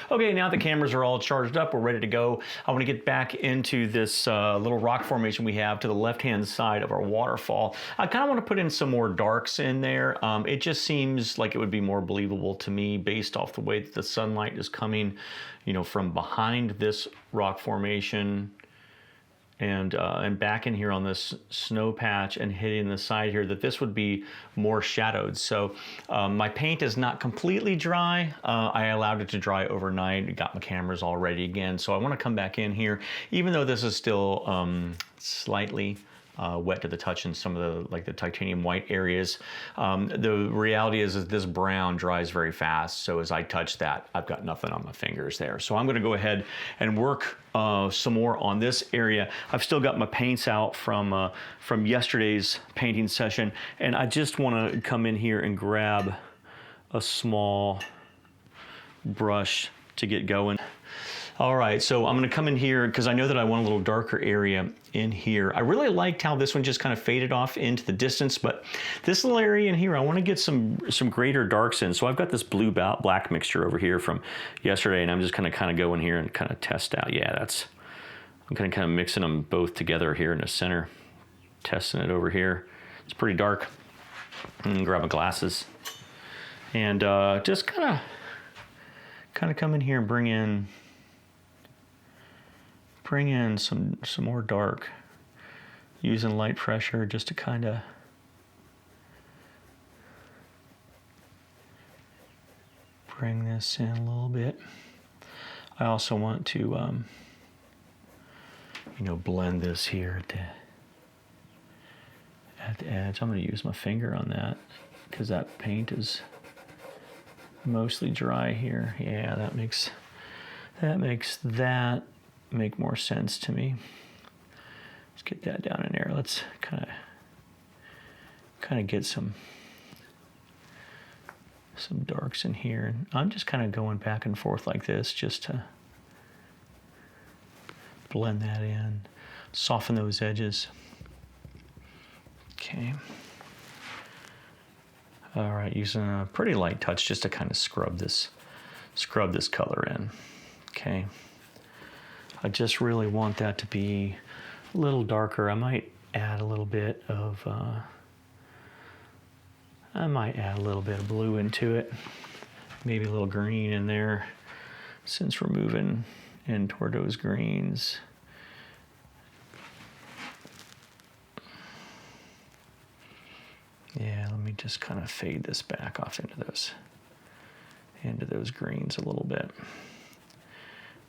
Okay, now the cameras are all charged up, we're ready to go. I want to get back into this little rock formation we have to the left-hand side of our waterfall. I kind of want to put in some more darks in there. It just seems like it would be more believable to me based off the way that the sunlight is coming, you know, from behind this rock formation and back in here on this snow patch and hitting the side here, that this would be more shadowed. So my paint is not completely dry. I allowed it to dry overnight. Got my cameras all ready again. So I want to come back in here, even though this is still slightly wet to the touch in some of the titanium white areas. The reality is that this brown dries very fast. So as I touch that, I've got nothing on my fingers there. So I'm going to go ahead and work some more on this area. I've still got my paints out from yesterday's painting session, and I just want to come in here and grab a small brush to get going. All right, so I'm gonna come in here because I know that I want a little darker area in here. I really liked how this one just kind of faded off into the distance, but this little area in here, I want to get some greater darks in. So I've got this blue black mixture over here from yesterday, and I'm just gonna kind of go in here and kind of test out. Yeah, I'm kind of mixing them both together here in the center, testing it over here. It's pretty dark. Grab my glasses and just kind of come in here and bring in some more dark, using light pressure just to kind of bring this in a little bit. I also want to blend this here at the edge. I'm going to use my finger on that because that paint is mostly dry here. Yeah, that makes that make more sense to me. Let's get that down in there. Let's kind of get some darks in here, and I'm just kind of going back and forth like this just to blend that in, soften those edges. Okay. All right, using a pretty light touch just to kind of scrub this color in. Okay. I just really want that to be a little darker. I might add a little bit of blue into it. Maybe a little green in there, since we're moving in toward those greens. Yeah, let me just kind of fade this back off into those greens a little bit.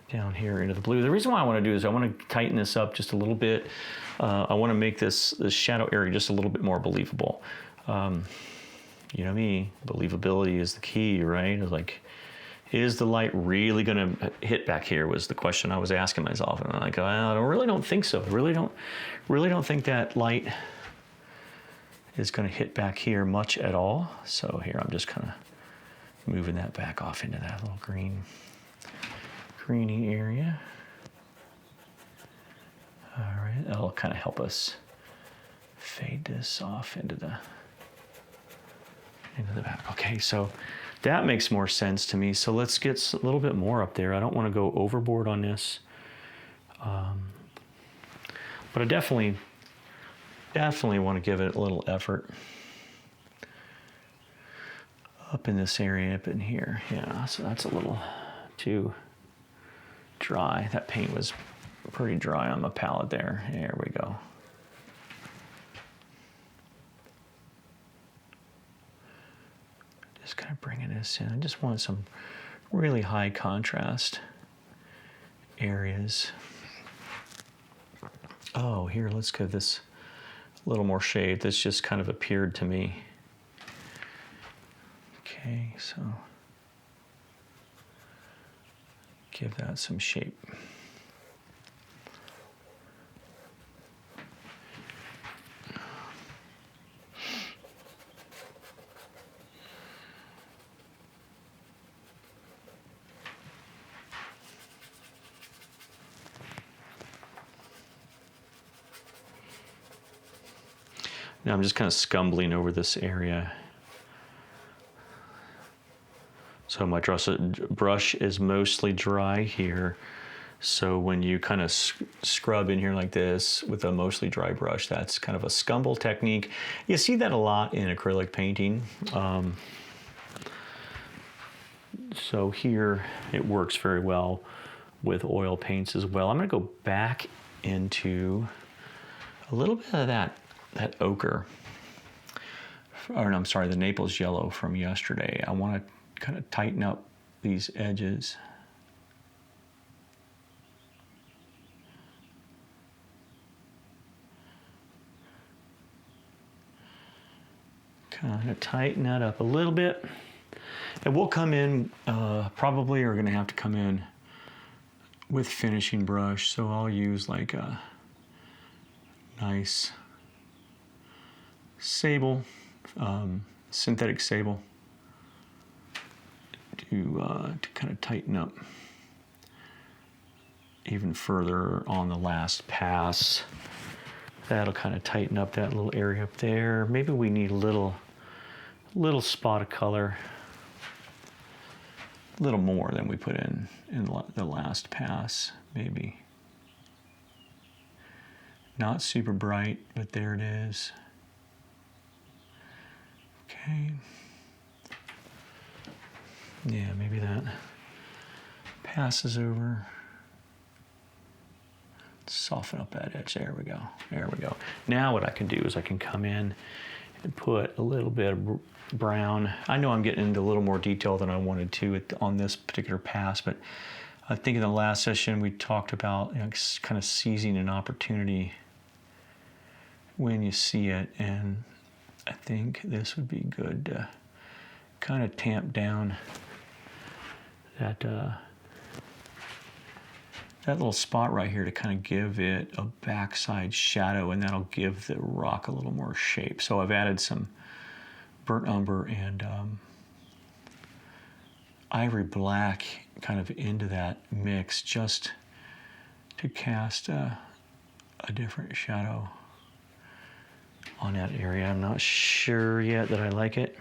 Down here into the blue. The reason why I want to do is I want to tighten this up just a little bit. I want to make this shadow area just a little bit more believable. You know me, believability is the key, right? It's like, is the light really going to hit back here? Was the question I was asking myself, and I'm like, I really don't think so. I really don't think that light is going to hit back here much at all. So here I'm just kind of moving that back off into that little greeny area. All right, that'll kind of help us fade this off into the back. Okay, so that makes more sense to me. So let's get a little bit more up there. I don't want to go overboard on this, but I definitely want to give it a little effort up in this area, up in here. Yeah, so that's a little too dry. That paint was pretty dry on my palette there. There we go. Just kind of bringing this in. I just want some really high contrast areas. Oh, here, let's give this a little more shade. This just kind of appeared to me. Okay, so give that some shape. Now I'm just kind of scumbling over this area. So my brush is mostly dry here. So when you kind of scrub in here like this with a mostly dry brush, that's kind of a scumble technique. You see that a lot in acrylic painting. So here it works very well with oil paints as well. I'm gonna go back into a little bit of that ochre, or no, I'm sorry, the Naples yellow from yesterday. I wanna kind of tighten up these edges. Kind of tighten that up a little bit. And we'll come in, probably are gonna have to come in with finishing brush. So I'll use like a nice sable, synthetic sable to kind of tighten up even further on the last pass. That'll kind of tighten up that little area up there. Maybe we need a little spot of color, a little more than we put in the last pass, maybe. Not super bright, but there it is. Okay. Yeah, maybe that passes over. Soften up that edge. There we go. There we go. Now what I can do is I can come in and put a little bit of brown. I know I'm getting into a little more detail than I wanted to on this particular pass, but I think in the last session we talked about, you know, kind of seizing an opportunity when you see it, and I think this would be good to kind of tamp down that little spot right here to kind of give it a backside shadow, and that'll give the rock a little more shape. So I've added some burnt umber and ivory black kind of into that mix just to cast a different shadow on that area. I'm not sure yet that I like it.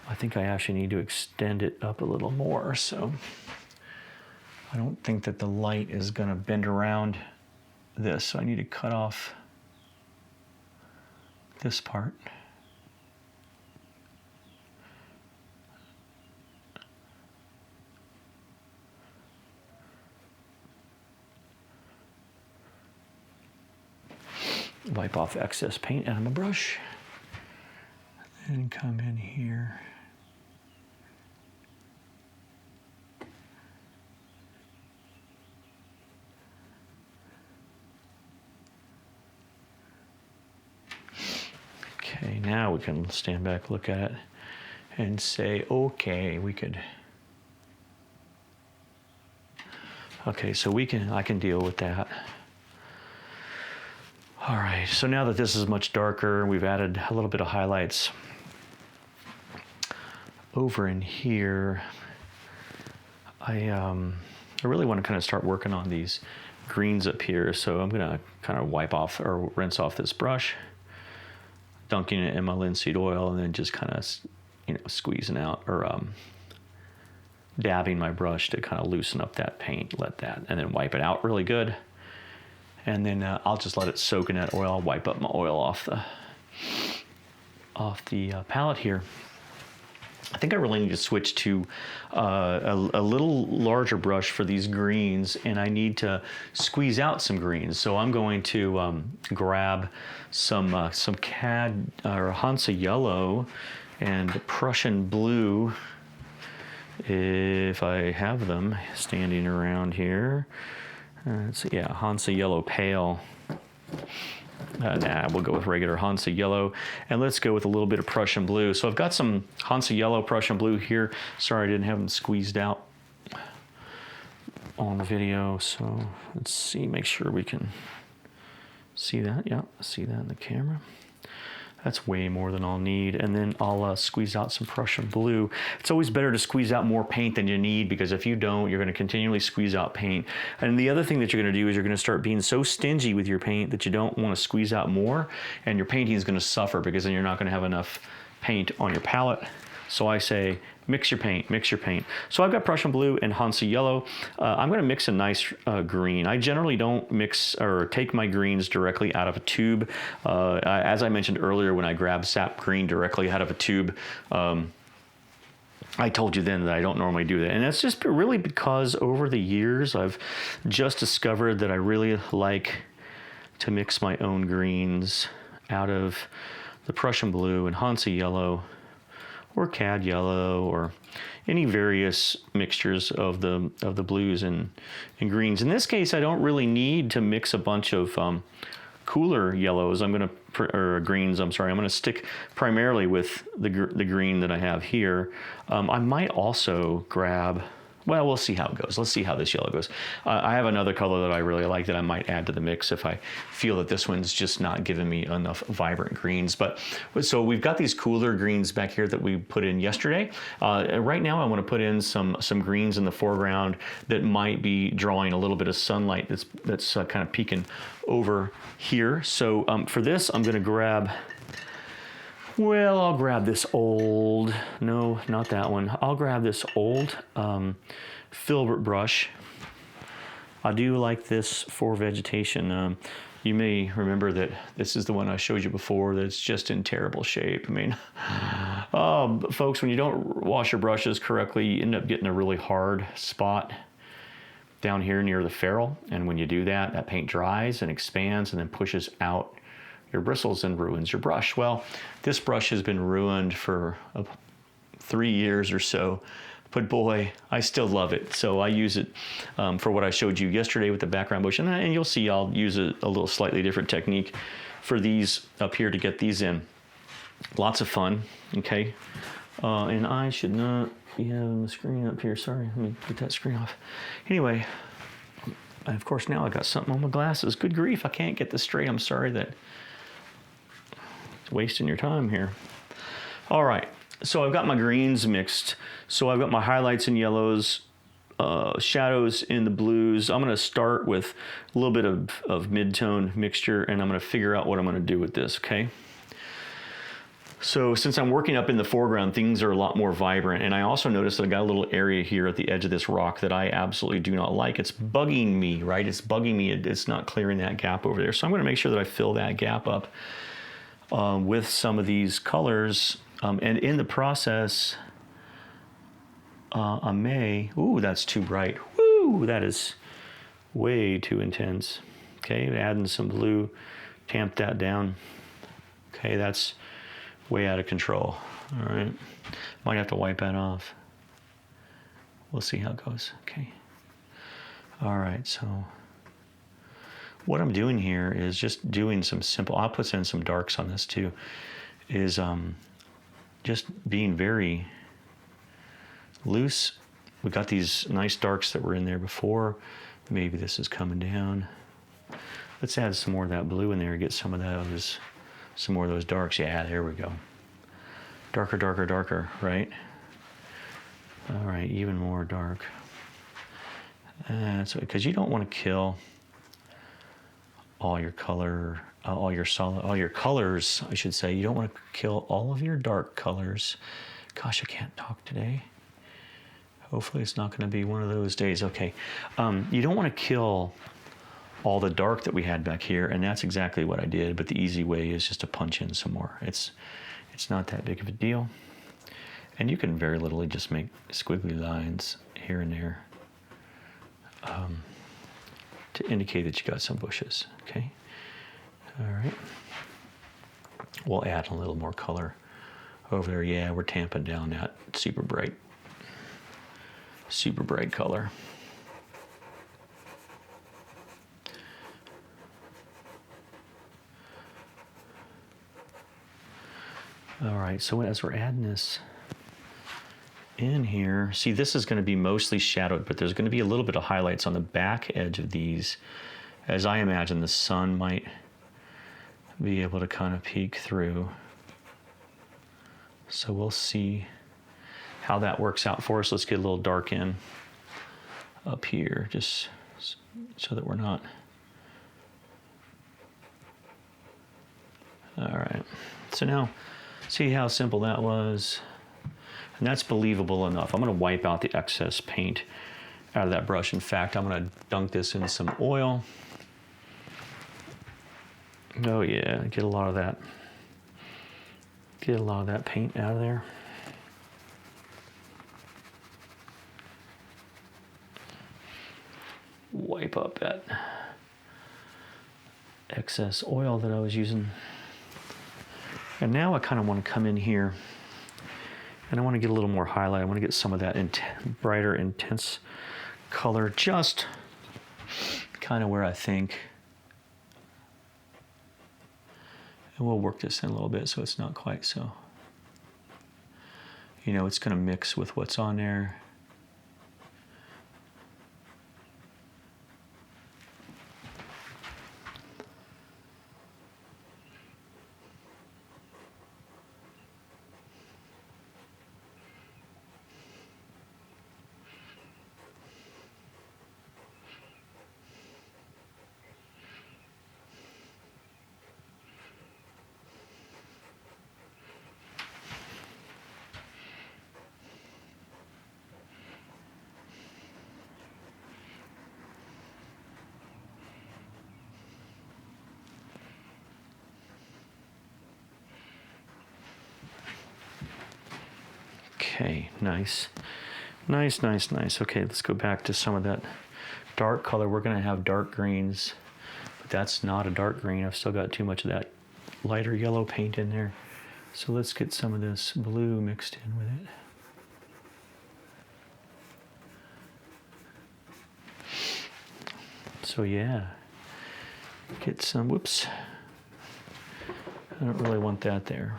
I think I actually need to extend it up a little more, so I don't think that the light is gonna bend around this, so I need to cut off this part. Wipe off excess paint out of my brush and come in here. Okay, now we can stand back, look at it, and say, okay, we could. Okay, so I can deal with that. All right, so now that this is much darker, we've added a little bit of highlights over in here. I really want to kind of start working on these greens up here, so I'm gonna kind of wipe off or rinse off this brush, dunking it in my linseed oil, and then just kind of, you know, squeezing out or dabbing my brush to kind of loosen up that paint, and then wipe it out really good. And then I'll just let it soak in that oil, wipe up my oil off the palette here. I think I really need to switch to a little larger brush for these greens, and I need to squeeze out some greens. So I'm going to grab some cad or Hansa yellow and Prussian blue, if I have them standing around here. So yeah, Hansa yellow pale. Nah, we'll go with regular Hansa yellow, and let's go with a little bit of Prussian blue. So I've got some Hansa yellow, Prussian blue here. Sorry I didn't have them squeezed out on the video. So let's see, make sure we can see that. Yeah, see that in the camera. That's way more than I'll need. And then I'll squeeze out some Prussian blue. It's always better to squeeze out more paint than you need, because if you don't, you're gonna continually squeeze out paint. And the other thing that you're gonna do is you're gonna start being so stingy with your paint that you don't wanna squeeze out more, and your painting is gonna suffer, because then you're not gonna have enough paint on your palette. So I say, Mix your paint, mix your paint. So I've got Prussian blue and Hansa yellow. I'm gonna mix a nice green. I generally don't mix or take my greens directly out of a tube. As I mentioned earlier, when I grab sap green directly out of a tube, I told you then that I don't normally do that. And that's just really because over the years, I've just discovered that I really like to mix my own greens out of the Prussian blue and Hansa yellow, or cad yellow, or any various mixtures of the blues and greens. In this case, I don't really need to mix a bunch of cooler yellows. Or greens, I'm sorry. I'm gonna stick primarily with the green that I have here. I might also grab, well, we'll see how it goes. Let's see how this yellow goes. I have another color that I really like that I might add to the mix if I feel that this one's just not giving me enough vibrant greens. But so we've got these cooler greens back here that we put in yesterday. Right now I want to put in some greens in the foreground that might be drawing a little bit of sunlight that's kind of peeking over here. So for this, I'm going to grab, well, I'll grab this old, no, not that one. I'll grab this old filbert brush. I do like this for vegetation. You may remember that this is the one I showed you before that's just in terrible shape. I mean, folks, when you don't wash your brushes correctly, you end up getting a really hard spot down here near the ferrule. And when you do that, that paint dries and expands and then pushes out your bristles and ruins your brush. Well, this brush has been ruined for 3 years or so, but boy, I still love it. So I use it for what I showed you yesterday with the background bush, and you'll see I'll use a little slightly different technique for these up here to get these in. Lots of fun, okay? And I should not be having the screen up here. Sorry, let me get that screen off. Anyway, of course now I got something on my glasses. Good grief, I can't get this straight. I'm sorry that wasting your time here. All right, so I've got my greens mixed. So I've got my highlights in yellows, shadows in the blues. I'm gonna start with a little bit of mid-tone mixture, and I'm gonna figure out what I'm gonna do with this, okay? So since I'm working up in the foreground, things are a lot more vibrant. And I also noticed that I got a little area here at the edge of this rock that I absolutely do not like. It's bugging me, right? It's bugging me. It's not clearing that gap over there. So I'm gonna make sure that I fill that gap up with some of these colors, and in the process, I may, ooh, that's too bright. Woo, that is way too intense. Okay, adding some blue, tamp that down. Okay, that's way out of control. All right, might have to wipe that off. We'll see how it goes. Okay. All right, so what I'm doing here is just doing some simple, I'll put in some darks on this too, is just being very loose. We got these nice darks that were in there before. Maybe this is coming down. Let's add some more of that blue in there, get some of those, some more of those darks. Yeah, there we go. Darker, darker, darker, right? All right, even more dark. That's because you don't want to kill all your color, all your colors, I should say. You don't want to kill all of your dark colors. Gosh, I can't talk today. Hopefully it's not going to be one of those days. Okay, you don't want to kill all the dark that we had back here, and that's exactly what I did, but the easy way is just to punch in some more. It's not that big of a deal. And you can very literally just make squiggly lines here and there to indicate that you got some bushes, okay? All right. We'll add a little more color over there. Yeah, we're tamping down that super bright color. All right, so as we're adding this in here, see, this is going to be mostly shadowed, but there's going to be a little bit of highlights on the back edge of these, as I imagine the sun might be able to kind of peek through. So we'll see how that works out for us. Let's get a little dark in up here, just so that we're not. All right, so now see how simple that was. And that's believable enough. I'm gonna wipe out the excess paint out of that brush. In fact, I'm gonna dunk this in some oil. Oh yeah, get a lot of that. Get a lot of that paint out of there. Wipe up that excess oil that I was using. And now I kind of want to come in here and I want to get a little more highlight. I want to get some of that brighter, intense color, just kind of where I think. And we'll work this in a little bit so it's not quite so, you know, it's going to mix with what's on there. Okay, nice. Nice, nice, nice. Okay, let's go back to some of that dark color. We're gonna have dark greens, but that's not a dark green. I've still got too much of that lighter yellow paint in there. So let's get some of this blue mixed in with it. So yeah, get some, whoops. I don't really want that there.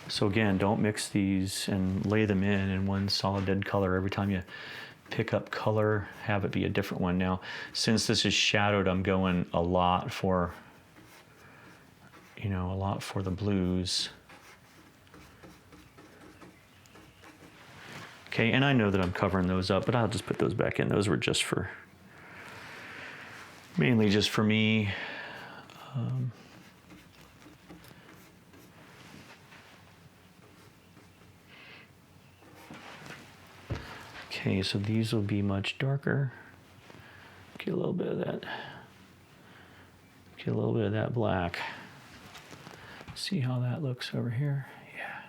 So again, don't mix these and lay them in one solid dead color. Every time you pick up color, have it be a different one. Now, since this is shadowed, I'm going a lot for, you know, a lot for the blues. Okay, and I know that I'm covering those up, but I'll just put those back in. Those were just for, mainly just for me. Okay, so these will be much darker. Get a little bit of that. Get a little bit of that black. See how that looks over here. Yeah.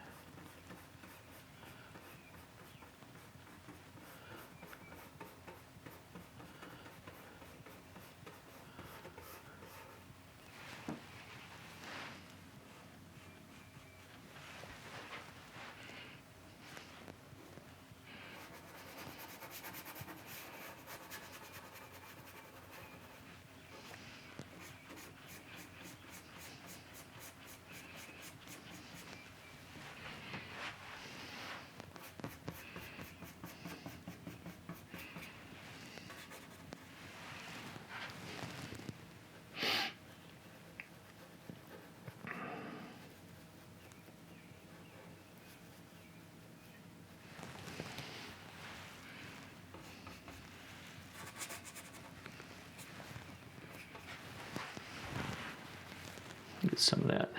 Get some of that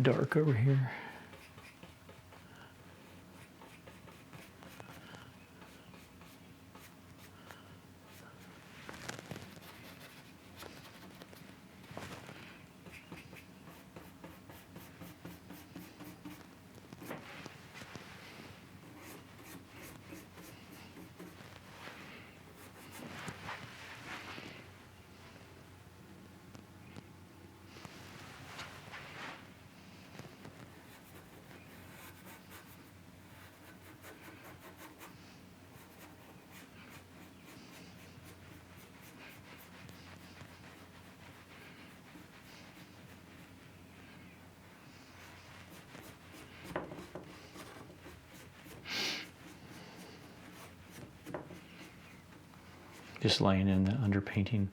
dark over here. Just laying in the underpainting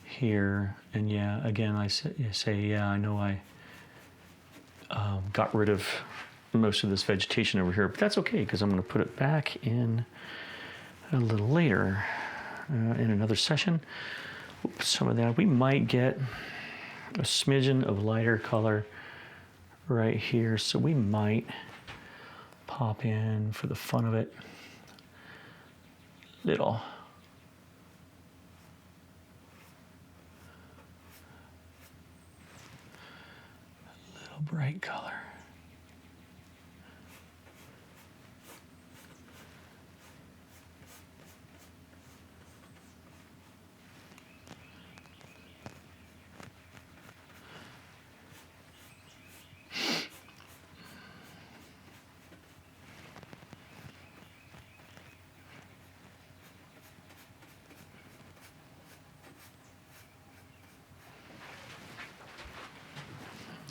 here. And yeah, again, I say yeah, I know I got rid of most of this vegetation over here, but that's okay because I'm going to put it back in a little later in another session. Oops, some of that. We might get a smidgen of lighter color right here. So we might pop in, for the fun of it, little bright color.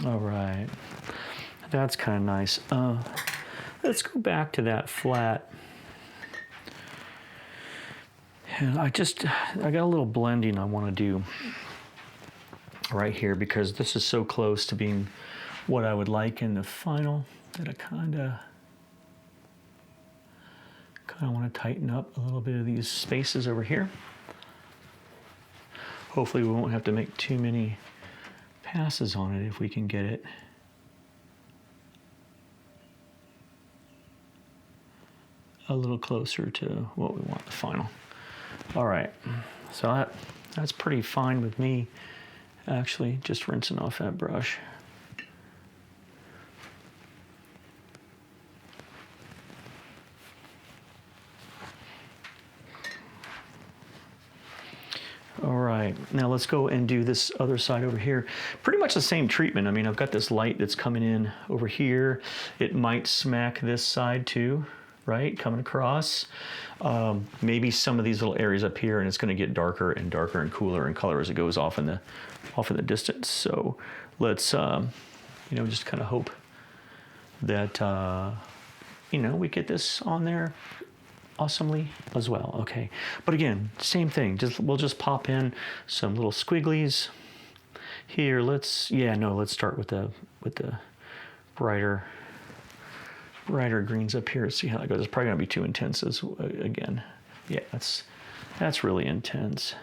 All right, that's kind of nice. Let's go back to that flat. And I got a little blending I want to do right here, because this is so close to being what I would like in the final that I kind of want to tighten up a little bit of these spaces over here. Hopefully we won't have to make too many passes on it if we can get it a little closer to what we want the final. All right, so that's pretty fine with me, actually, just rinsing off that brush. All right, now let's go and do this other side over here. Pretty much the same treatment. I mean, I've got this light that's coming in over here. It might smack this side too, right? Coming across. Maybe some of these little areas up here, and it's gonna get darker and darker and cooler in color as it goes off in the distance. So let's, just kind of hope that, we get this on there awesomely as well. Okay, but again, same thing. We'll just pop in some little squigglies here. Let's start with the brighter greens up here. See how that goes. It's probably gonna be too intense again. Yeah, that's really intense.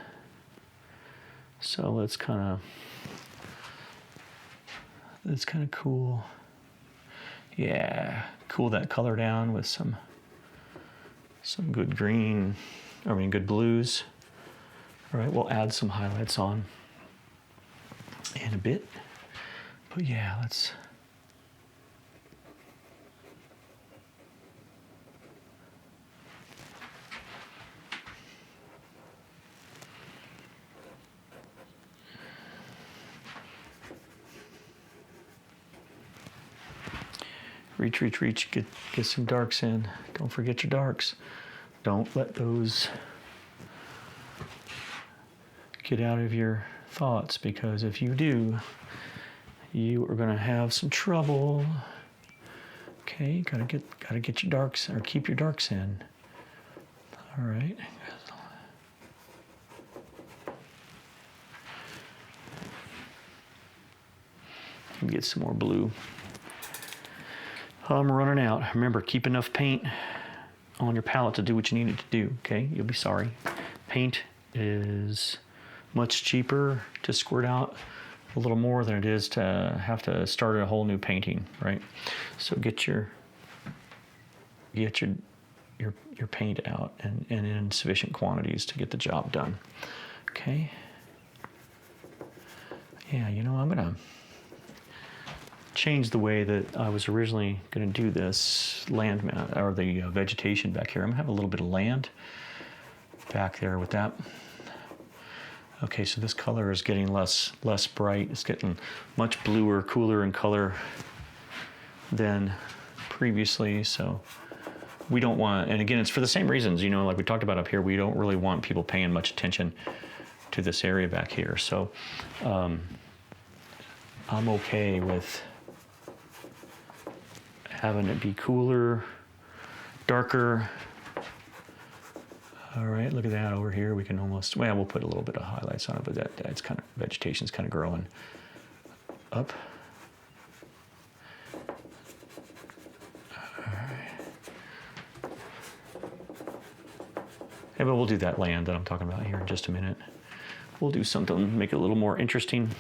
So let's kind of cool. Yeah, cool that color down with some good good blues. All right, we'll add some highlights on in a bit. But yeah, let's reach, get some darks in. Don't forget your darks. Don't let those get out of your thoughts, because if you do, you are gonna have some trouble. Okay, gotta get your darks, or keep your darks in. All right. Get some more blue. I'm running out. Remember, keep enough paint on your palette to do what you need it to do, okay? You'll be sorry. Paint is much cheaper to squirt out a little more than it is to have to start a whole new painting, right? So get your paint out and in sufficient quantities to get the job done, okay? Yeah, I'm gonna change the way that I was originally going to do this land or the vegetation back here. I'm gonna have a little bit of land back there with that. Okay, so this color is getting less bright. It's getting much bluer, cooler in color than previously. So we don't want, and again, it's for the same reasons, like we talked about up here. We don't really want people paying much attention to this area back here. So I'm okay with having it be cooler, darker. All right, look at that over here. We can almost, we'll put a little bit of highlights on it, but that's kind of, vegetation's kind of growing up. All right. Yeah, but we'll do that land that I'm talking about here in just a minute. We'll do something, make it a little more interesting.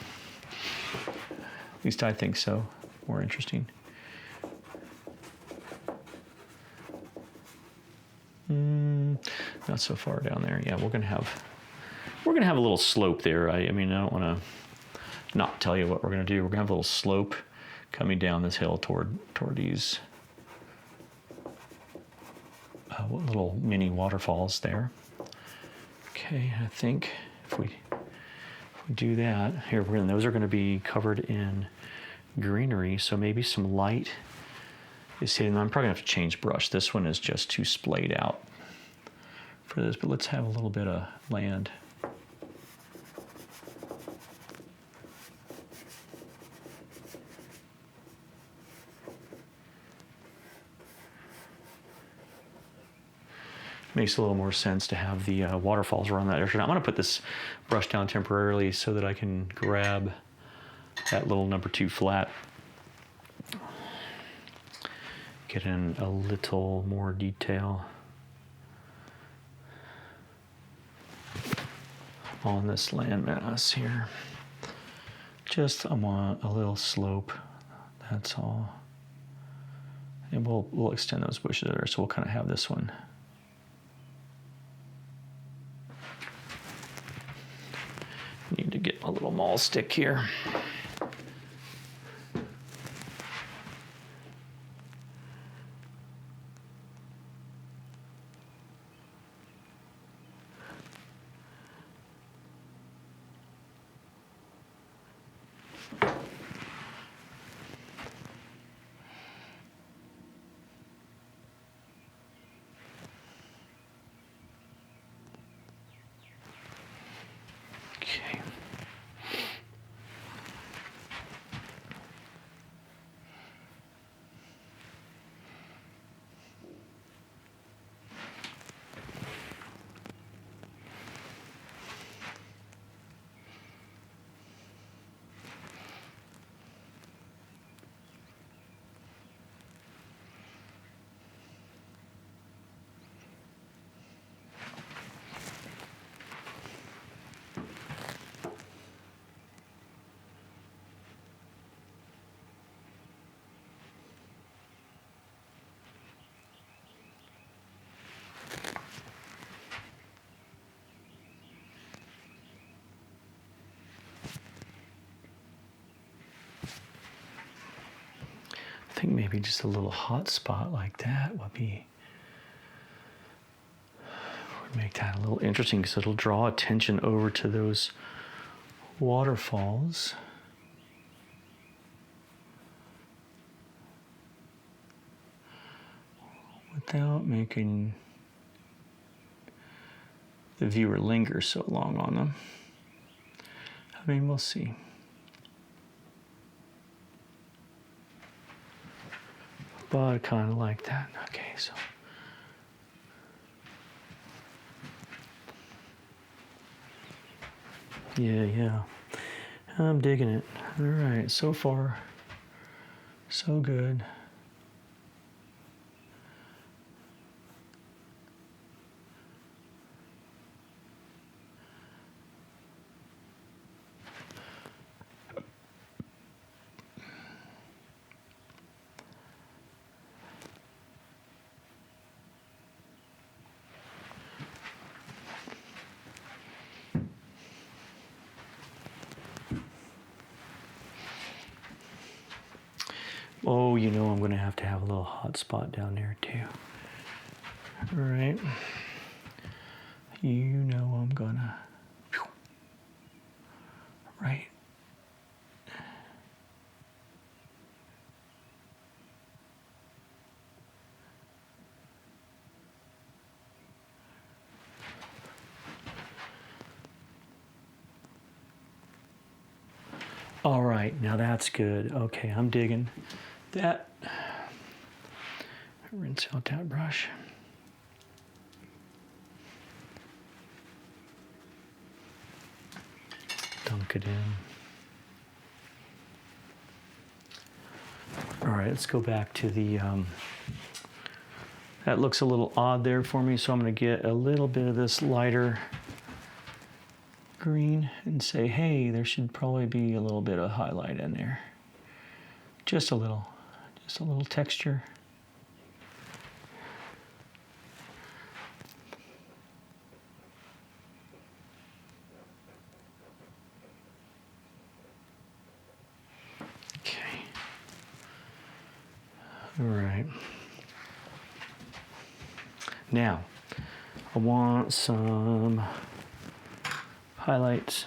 least I think so. More interesting. Not so far down there. Yeah, we're gonna have a little slope there. I mean, I don't want to not tell you what we're gonna do. We're gonna have a little slope coming down this hill toward these little mini waterfalls there. Okay, I think if we do that here, those are going to be covered in greenery, so maybe some light is hitting. I'm probably gonna have to change brush. This one is just too splayed out for this, but let's have a little bit of land. Makes a little more sense to have the waterfalls around that area. I'm going to put this brush down temporarily so that I can grab that little number 2 flat. Get in a little more detail on this landmass here. I want a little slope, that's all. And we'll extend those bushes there, so we'll kind of have this one. Need to get a little maul stick here. Okay. I think maybe just a little hot spot like that would make that a little interesting, because it'll draw attention over to those waterfalls. Without making the viewer linger so long on them. I mean, we'll see. But I kind of like that. Okay, so. Yeah. I'm digging it. All right, so far, so good. Oh, you know I'm going to have a little hot spot down there too. All right. You know I'm gonna. Right. All right, now that's good. Okay, I'm digging that. Rinse out that brush. Dunk it in. All right, let's go back to the, that looks a little odd there for me, so I'm gonna get a little bit of this lighter green and say, hey, there should probably be a little bit of highlight in there. Just a little texture. Okay. All right. Now, I want some highlights.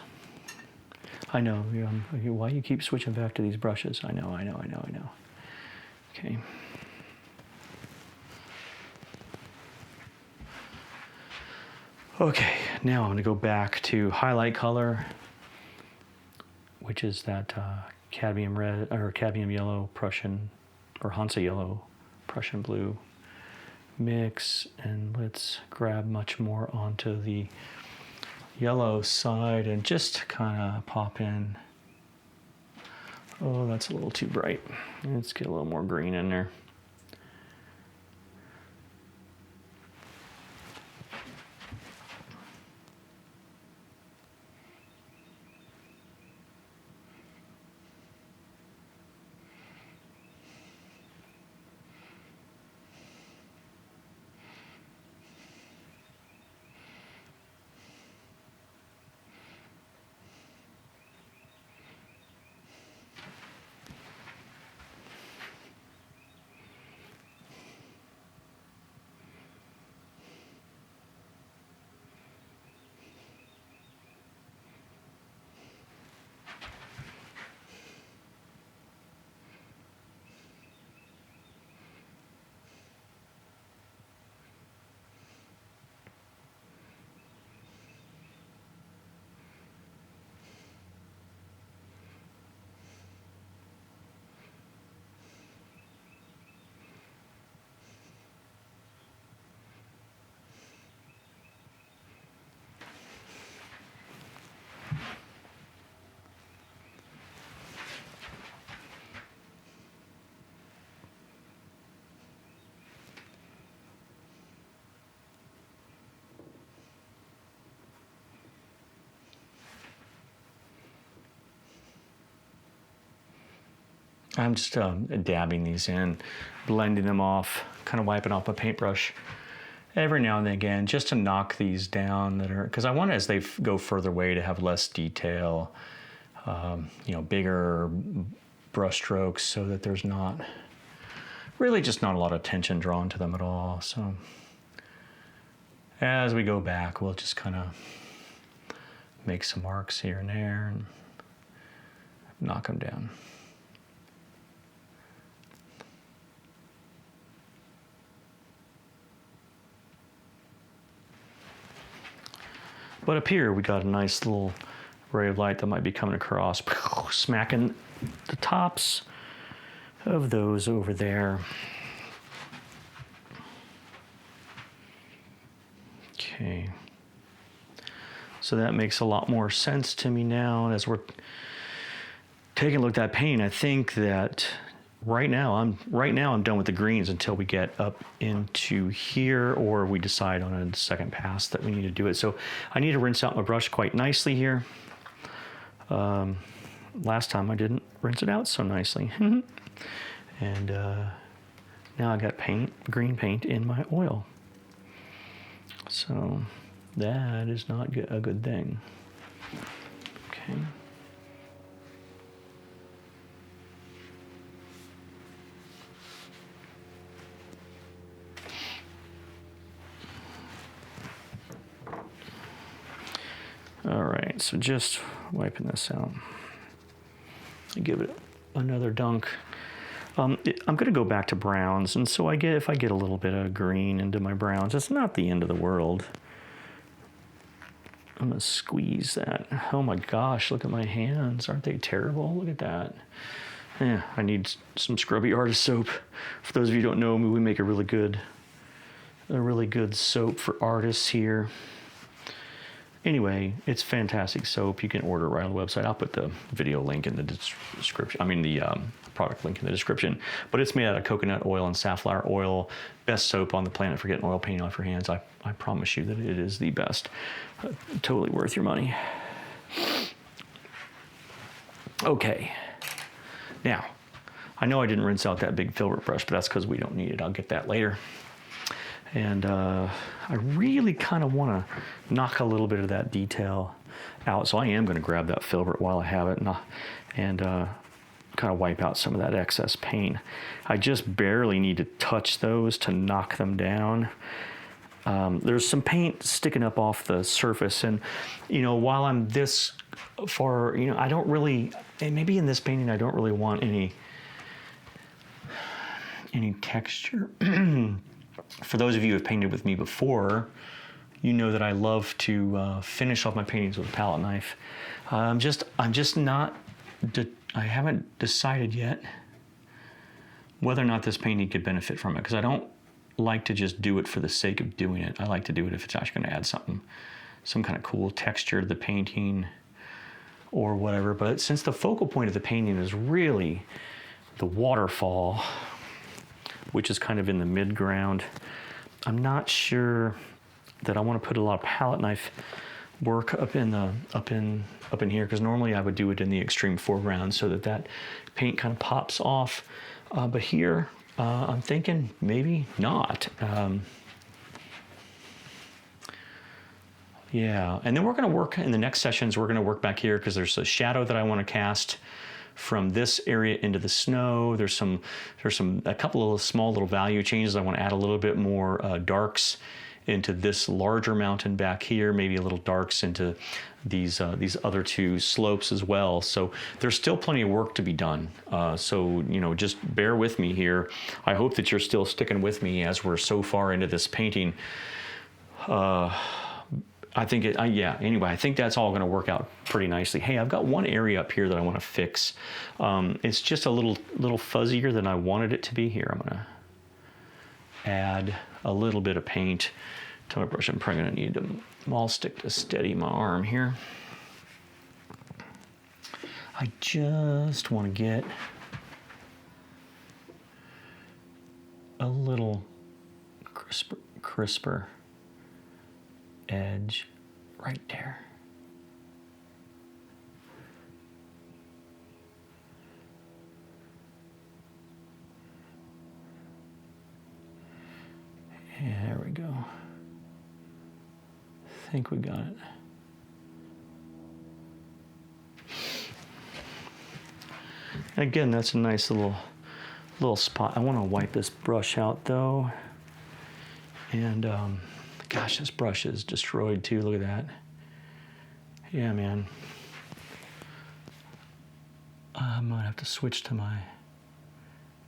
I know, why you keep switching back to these brushes? I know. Okay. Okay, now I'm gonna go back to highlight color, which is that cadmium red, or cadmium yellow Prussian, or Hansa yellow Prussian blue mix, and let's grab much more onto the yellow side and just kind of pop in. Oh, that's a little too bright. Let's get a little more green in there. I'm just dabbing these in, blending them off, kind of wiping off a paintbrush every now and then again, just to knock these down that are, because I want as they go further away to have less detail, bigger brush strokes so that there's not, really just not a lot of attention drawn to them at all. So as we go back, we'll just kind of make some marks here and there and knock them down. But up here, we got a nice little ray of light that might be coming across, smacking the tops of those over there. Okay. So that makes a lot more sense to me now. And as we're taking a look at that paint, I think that right now I'm done with the greens until we get up into here, or we decide on a second pass that we need to do it. So I need to rinse out my brush quite nicely here. Last time I didn't rinse it out so nicely. And now I got green paint in my oil. So that is not a good thing. Okay. All right, so just wiping this out. Give it another dunk. I'm gonna go back to browns, and so if I get a little bit of green into my browns, it's not the end of the world. I'm gonna squeeze that. Oh my gosh, look at my hands. Aren't they terrible? Look at that. Yeah, I need some Scrubby Artist Soap. For those of you who don't know me, we make a really good soap for artists here. Anyway, it's fantastic soap. You can order it right on the website. I'll put the video link in the description. I mean the product link in the description. But it's made out of coconut oil and safflower oil. Best soap on the planet for getting oil paint off your hands. I promise you that it is the best. Totally worth your money. Okay. Now, I know I didn't rinse out that big filbert brush, but that's because we don't need it. I'll get that later. And I really kind of want to knock a little bit of that detail out. So I am going to grab that filbert while I have it and kind of wipe out some of that excess paint. I just barely need to touch those to knock them down. There's some paint sticking up off the surface, and while I'm this far, I don't really, and maybe in this painting I don't really want any texture. For those of you who have painted with me before, you know that I love to finish off my paintings with a palette knife. I'm just not, I haven't decided yet whether or not this painting could benefit from it, because I don't like to just do it for the sake of doing it. I like to do it if it's actually going to add some kind of cool texture to the painting or whatever. But since the focal point of the painting is really the waterfall, which is kind of in the midground, I'm not sure that I want to put a lot of palette knife work up in here, because normally I would do it in the extreme foreground so that paint kind of pops off. But here, I'm thinking maybe not. Yeah, and then we're going to work in the next sessions. We're going to work back here because there's a shadow that I want to cast from this area into the snow. There's a couple of small little value changes. I want to add a little bit more darks into this larger mountain back here, maybe a little darks into these other two slopes as well. So there's still plenty of work to be done. So just bear with me here. I hope that you're still sticking with me as we're so far into this painting. I think anyway, I think that's all going to work out pretty nicely. Hey, I've got one area up here that I want to fix. It's just a little fuzzier than I wanted it to be. Here, I'm going to add a little bit of paint to my brush. I'm probably going to need a maul stick to steady my arm here. I just want to get a little crisper edge right there. Yeah, there we go. I think we got it. Again, that's a nice little spot. I want to wipe this brush out though. And gosh, this brush is destroyed too. Look at that. Yeah, man. I might have to switch to my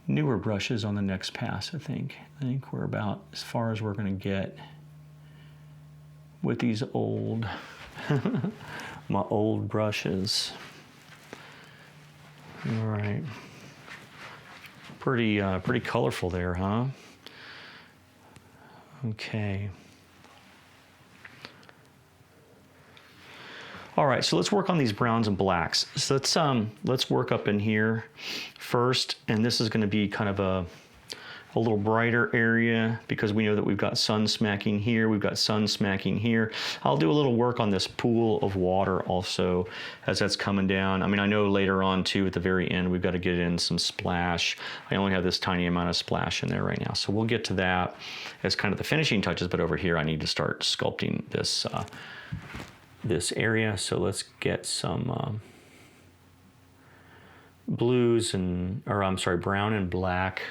newer brushes on the next pass, I think. I think we're about as far as we're going to get with these old, my old brushes. All right. Pretty colorful there, huh? Okay. All right, so let's work on these browns and blacks. So let's work up in here first, and this is going to be kind of a little brighter area because we know that we've got sun smacking here, we've got sun smacking here. I'll do a little work on this pool of water also as that's coming down. I mean, I know later on too, at the very end, we've got to get in some splash. I only have this tiny amount of splash in there right now, so we'll get to that as kind of the finishing touches, but over here I need to start sculpting this this area. So let's get some blues brown and black.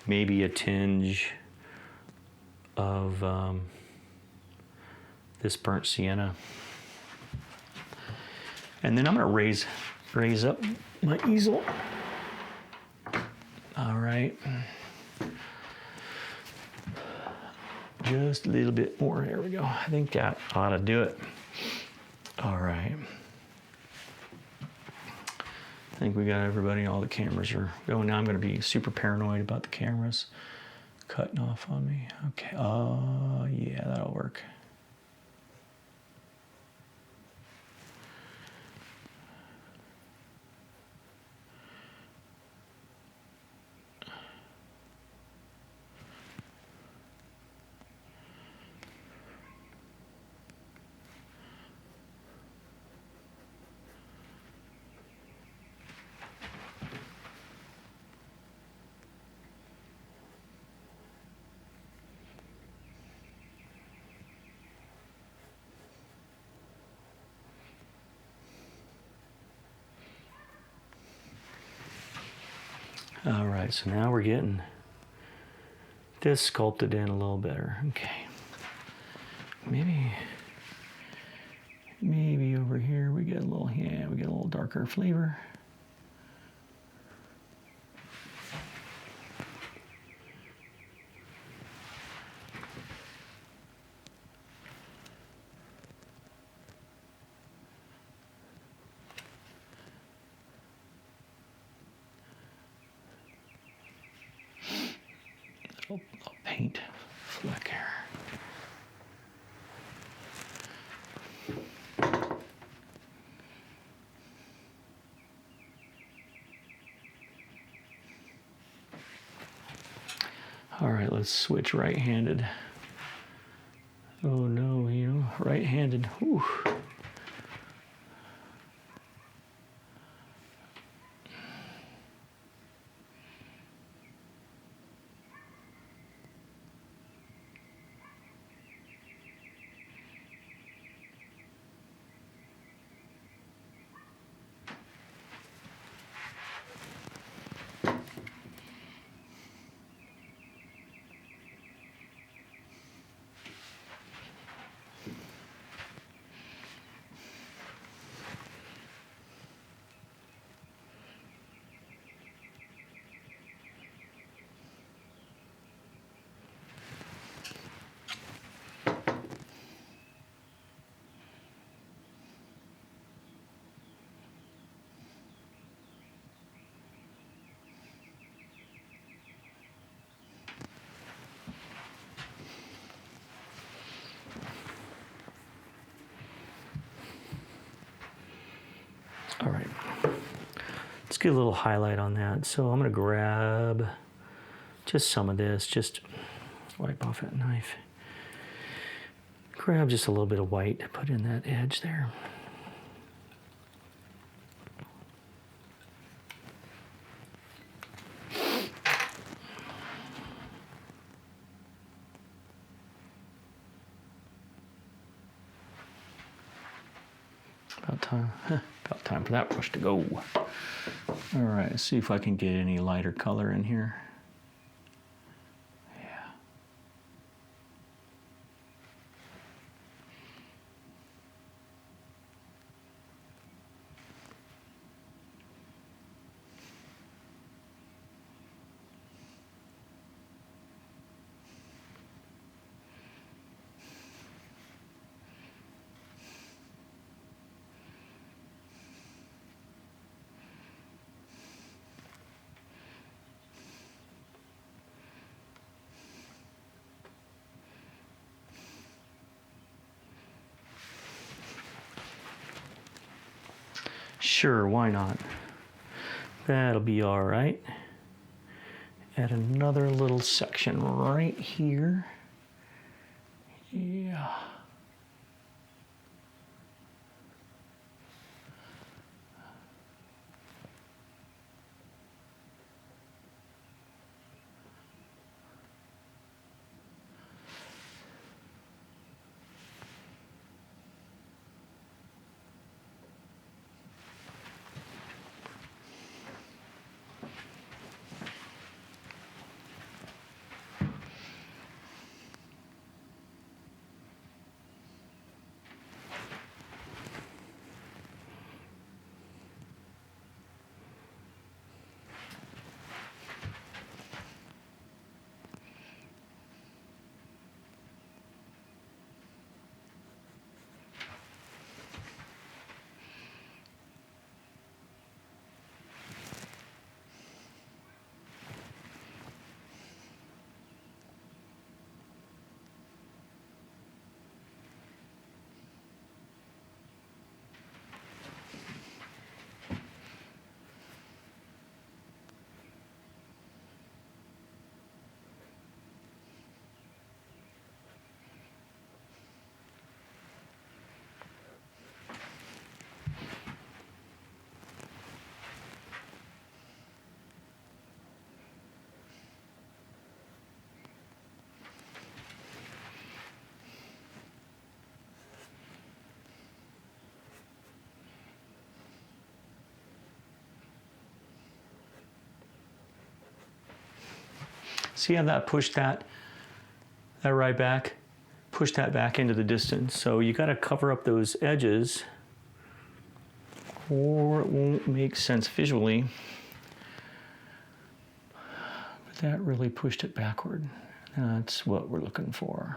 Maybe a tinge of this burnt sienna. And then I'm gonna raise up my easel. All right. Just a little bit more, there we go. I think that ought to do it. All right. I think we got everybody, all the cameras are going. Now I'm going to be super paranoid about the cameras cutting off on me. Okay, yeah, that'll work. All right, so now we're getting this sculpted in a little better. Okay. Maybe over here we get a little, yeah, we get a little darker flavor. Little paint fleck here. All right, let's switch right-handed. Oh no, you know, right-handed. Whew. All right, let's get a little highlight on that. So I'm gonna grab just some of this, just wipe off that knife. Grab just a little bit of white, put in that edge there. About time for that brush to go. All right, let's see if I can get any lighter color in here. Yeah. Sure, why not? That'll be all right. Add another little section right here. Yeah. See how that pushed that right back? Push that back into the distance. So you got to cover up those edges or it won't make sense visually. But that really pushed it backward. That's what we're looking for.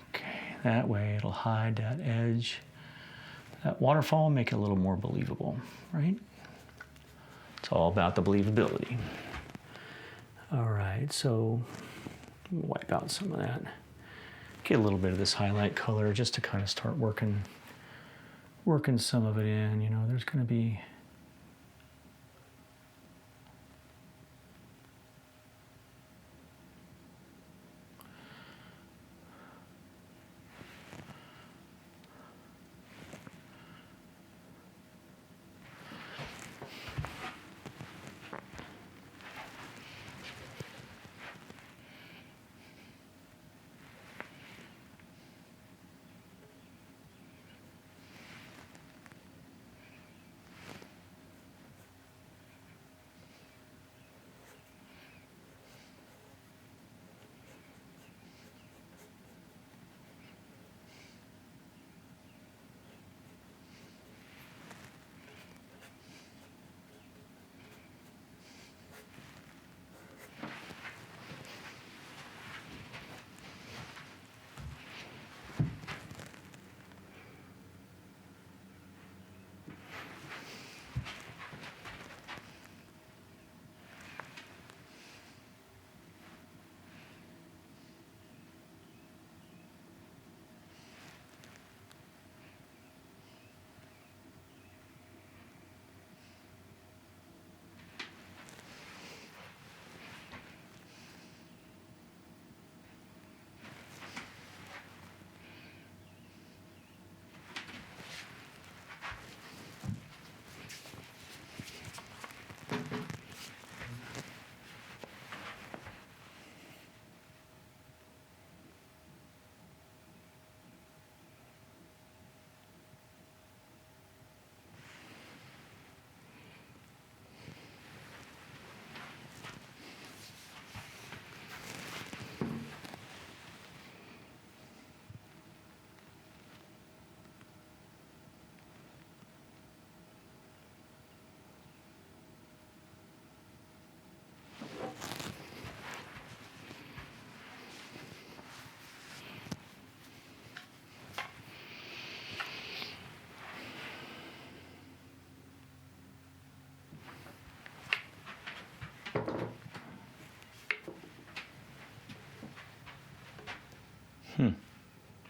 Okay, that way it'll hide that edge. That waterfall, make it a little more believable, right? It's all about the believability. All right, so wipe out some of that. Get a little bit of this highlight color just to kind of start working some of it in. You know, there's going to be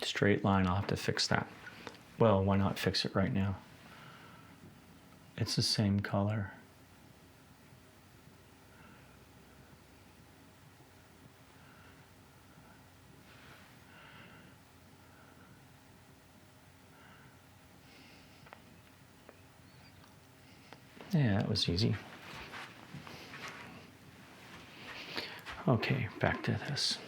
straight line. I'll have to fix that. Well, why not fix it right now? It's the same color. Yeah, that was easy. Okay, back to this.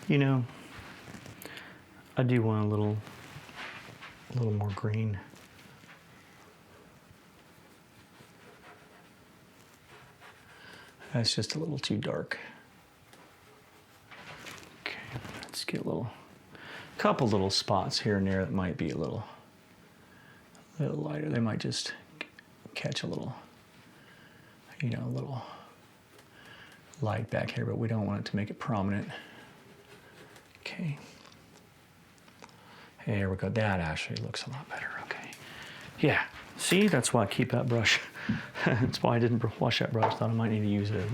You know, I do want a little more green. That's just a little too dark. Okay, let's get a couple little spots here and there that might be a little lighter. They might just catch a little, you know, a little light back here, but we don't want it to make it prominent. Okay. There we go. That actually looks a lot better. Okay. Yeah. See, that's why I keep that brush. That's why I didn't wash that brush. Thought I might need to use it.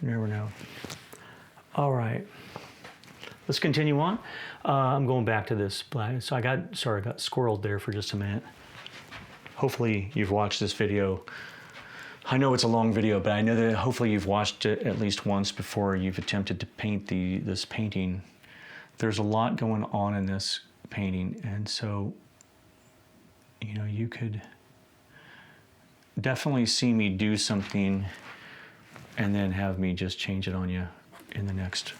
You never know. All right. Let's continue on. I'm going back to this black. So I got squirreled there for just a minute. Hopefully you've watched this video. I know it's a long video, but I know that hopefully you've watched it at least once before you've attempted to paint this painting. There's a lot going on in this painting, and so, you know, you could definitely see me do something and then have me just change it on you in the next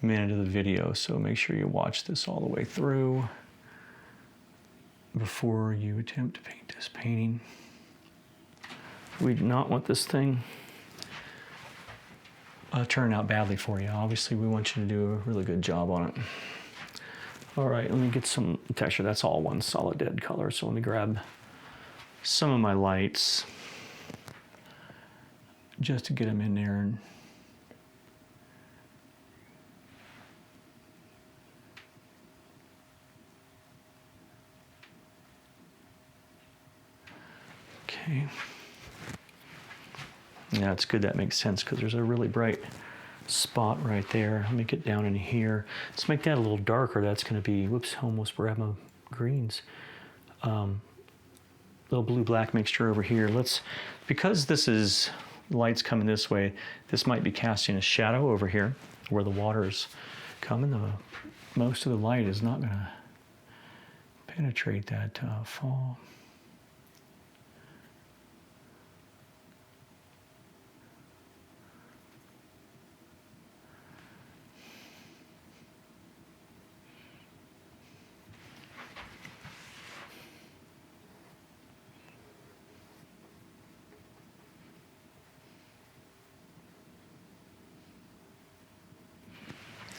minute of the video. So make sure you watch this all the way through before you attempt to paint this painting. We do not want this thing turn out badly for you. Obviously, we want you to do a really good job on it. All right, let me get some texture. That's all one solid dead color. So let me grab some of my lights just to get them in there. And okay. Yeah, it's good that makes sense because there's a really bright spot right there. Let me get down in here. Let's make that a little darker. That's going to be, whoops, almost grab my greens. Little blue-black mixture over here. Because this is light's coming this way, this might be casting a shadow over here where the water's coming. Most of the light is not going to penetrate that fall.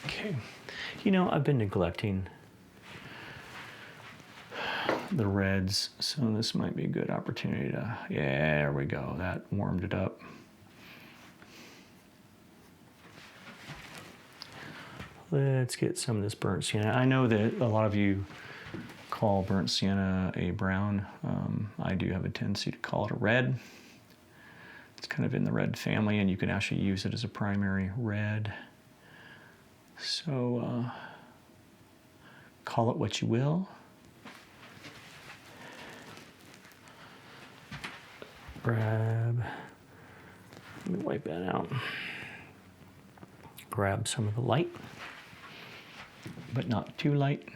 Okay, you know, I've been neglecting the reds, so this might be a good opportunity to, yeah, there we go, that warmed it up. Let's get some of this burnt sienna. I know that a lot of you call burnt sienna a brown. I do have a tendency to call it a red. It's kind of in the red family, and you can actually use it as a primary red. So call it what you will. Let me wipe that out. Grab some of the light, but not too light.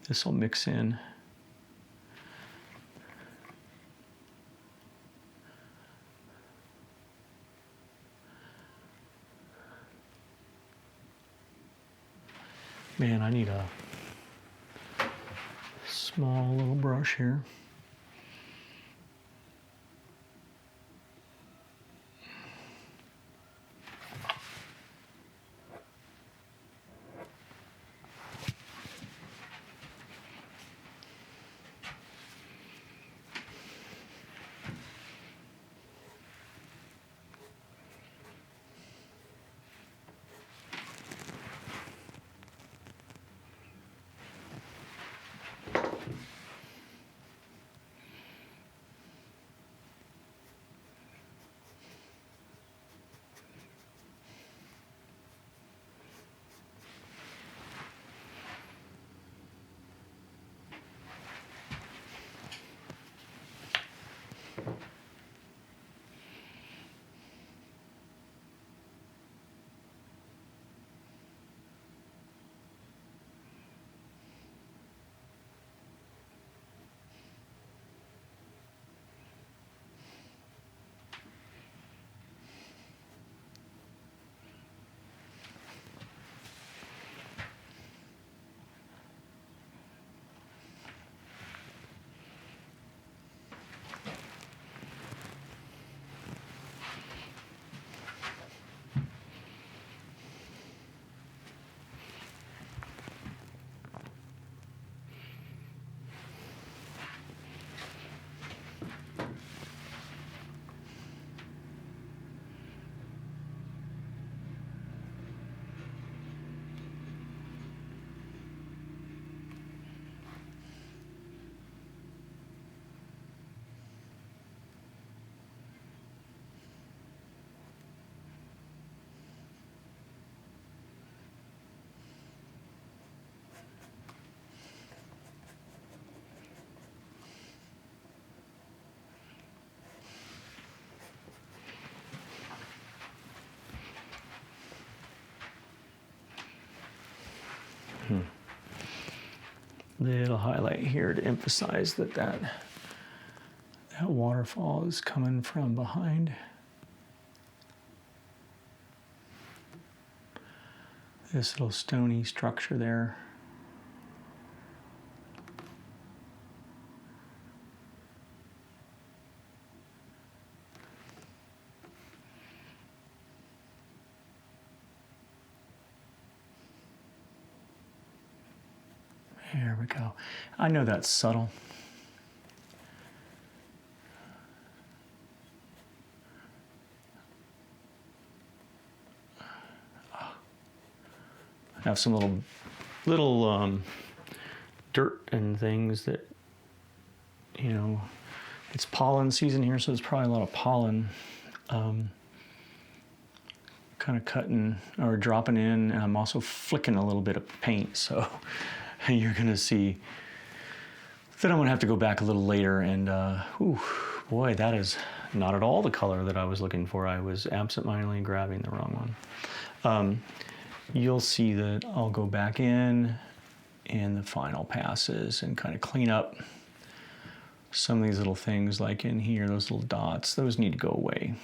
This will mix in. Man, I need a small little brush here. little highlight here to emphasize that waterfall is coming from behind this little stony structure there. There we go. I know that's subtle. I have some little dirt and things that, you know, it's pollen season here, so there's probably a lot of pollen kind of cutting or dropping in, and I'm also flicking a little bit of paint, so you're gonna see that I'm gonna have to go back a little later, and ooh, boy, that is not at all the color that I was looking for. I was absentmindedly grabbing the wrong one. You'll see that I'll go back in the final passes and kind of clean up some of these little things, like in here, those little dots, those need to go away.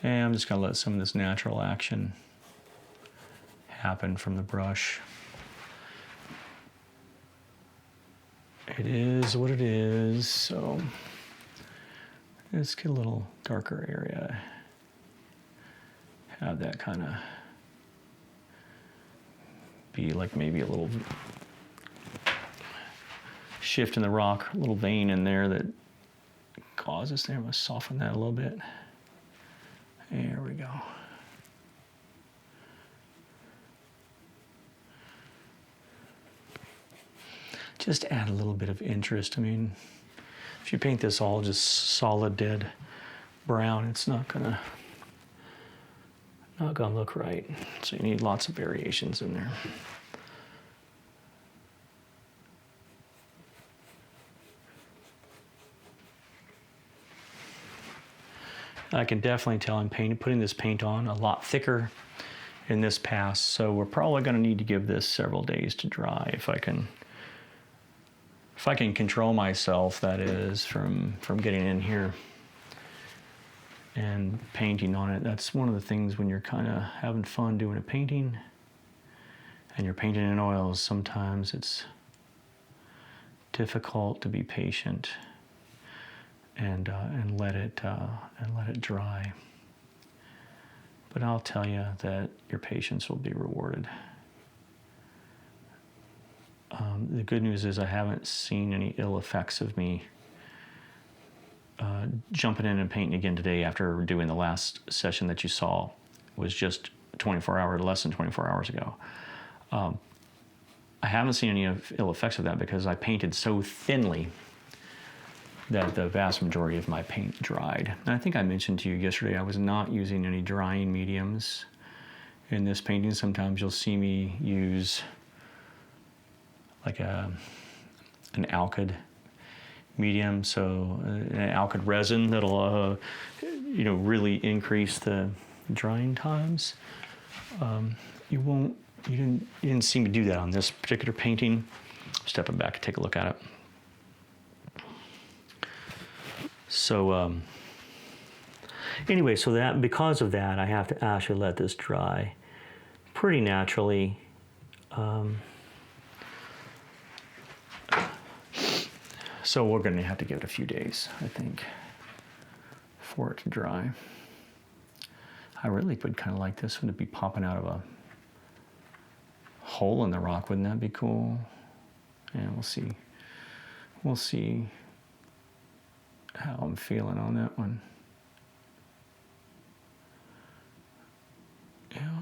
And I'm just gonna let some of this natural action happen from the brush. It is what it is, so let's get a little darker area. Have that kind of be like maybe a little shift in the rock, a little vein in there that causes there. I'm gonna soften that a little bit. There we go. Just add a little bit of interest. I mean, if you paint this all just solid dead brown, it's not gonna look right. So you need lots of variations in there. I can definitely tell I'm putting this paint on a lot thicker in this pass, so we're probably going to need to give this several days to dry if I can control myself, that is, from getting in here and painting on it. That's one of the things when you're kind of having fun doing a painting and you're painting in oils, sometimes it's difficult to be patient and let it dry. But I'll tell you that your patience will be rewarded. The good news is I haven't seen any ill effects of me jumping in and painting again today after doing the last session that you saw was just less than 24 hours ago. I haven't seen any ill effects of that because I painted so thinly that the vast majority of my paint dried. And I think I mentioned to you yesterday I was not using any drying mediums in this painting. Sometimes you'll see me use like an alkyd medium, so an alkyd resin that'll really increase the drying times. You didn't see me do that on this particular painting. Stepping back to take a look at it. So anyway, so that because of that, I have to actually let this dry pretty naturally. So we're going to have to give it a few days, I think, for it to dry. I really would kind of like this one to be popping out of a hole in the rock. Wouldn't that be cool? Yeah, we'll see. We'll see how I'm feeling on that one. Yeah.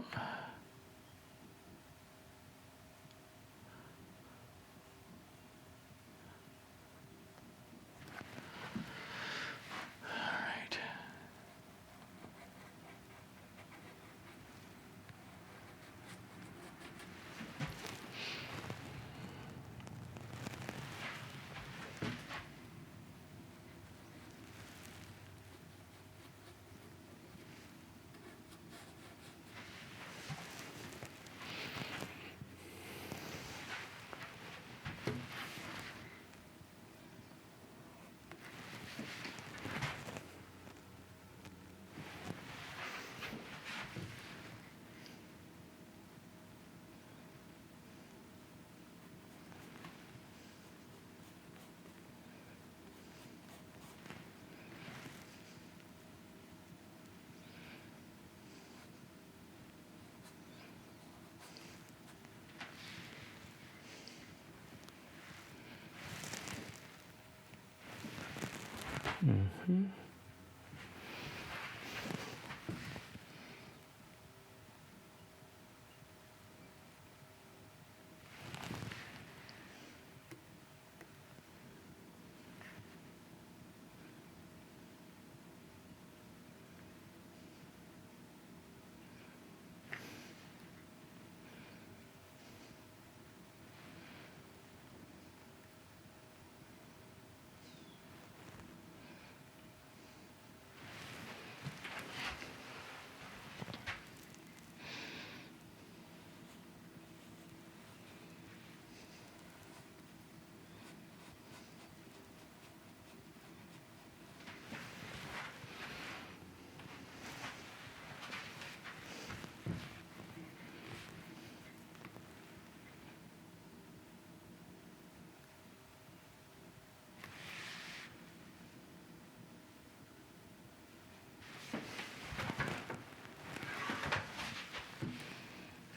Mm-hmm.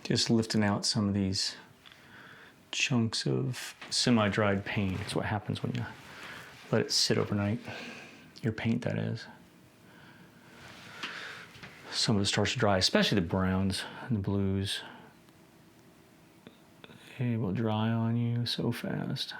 Just lifting out some of these chunks of semi-dried paint. It's what happens when you let it sit overnight. Your paint, that is. Some of it starts to dry, especially the browns and the blues. It will dry on you so fast.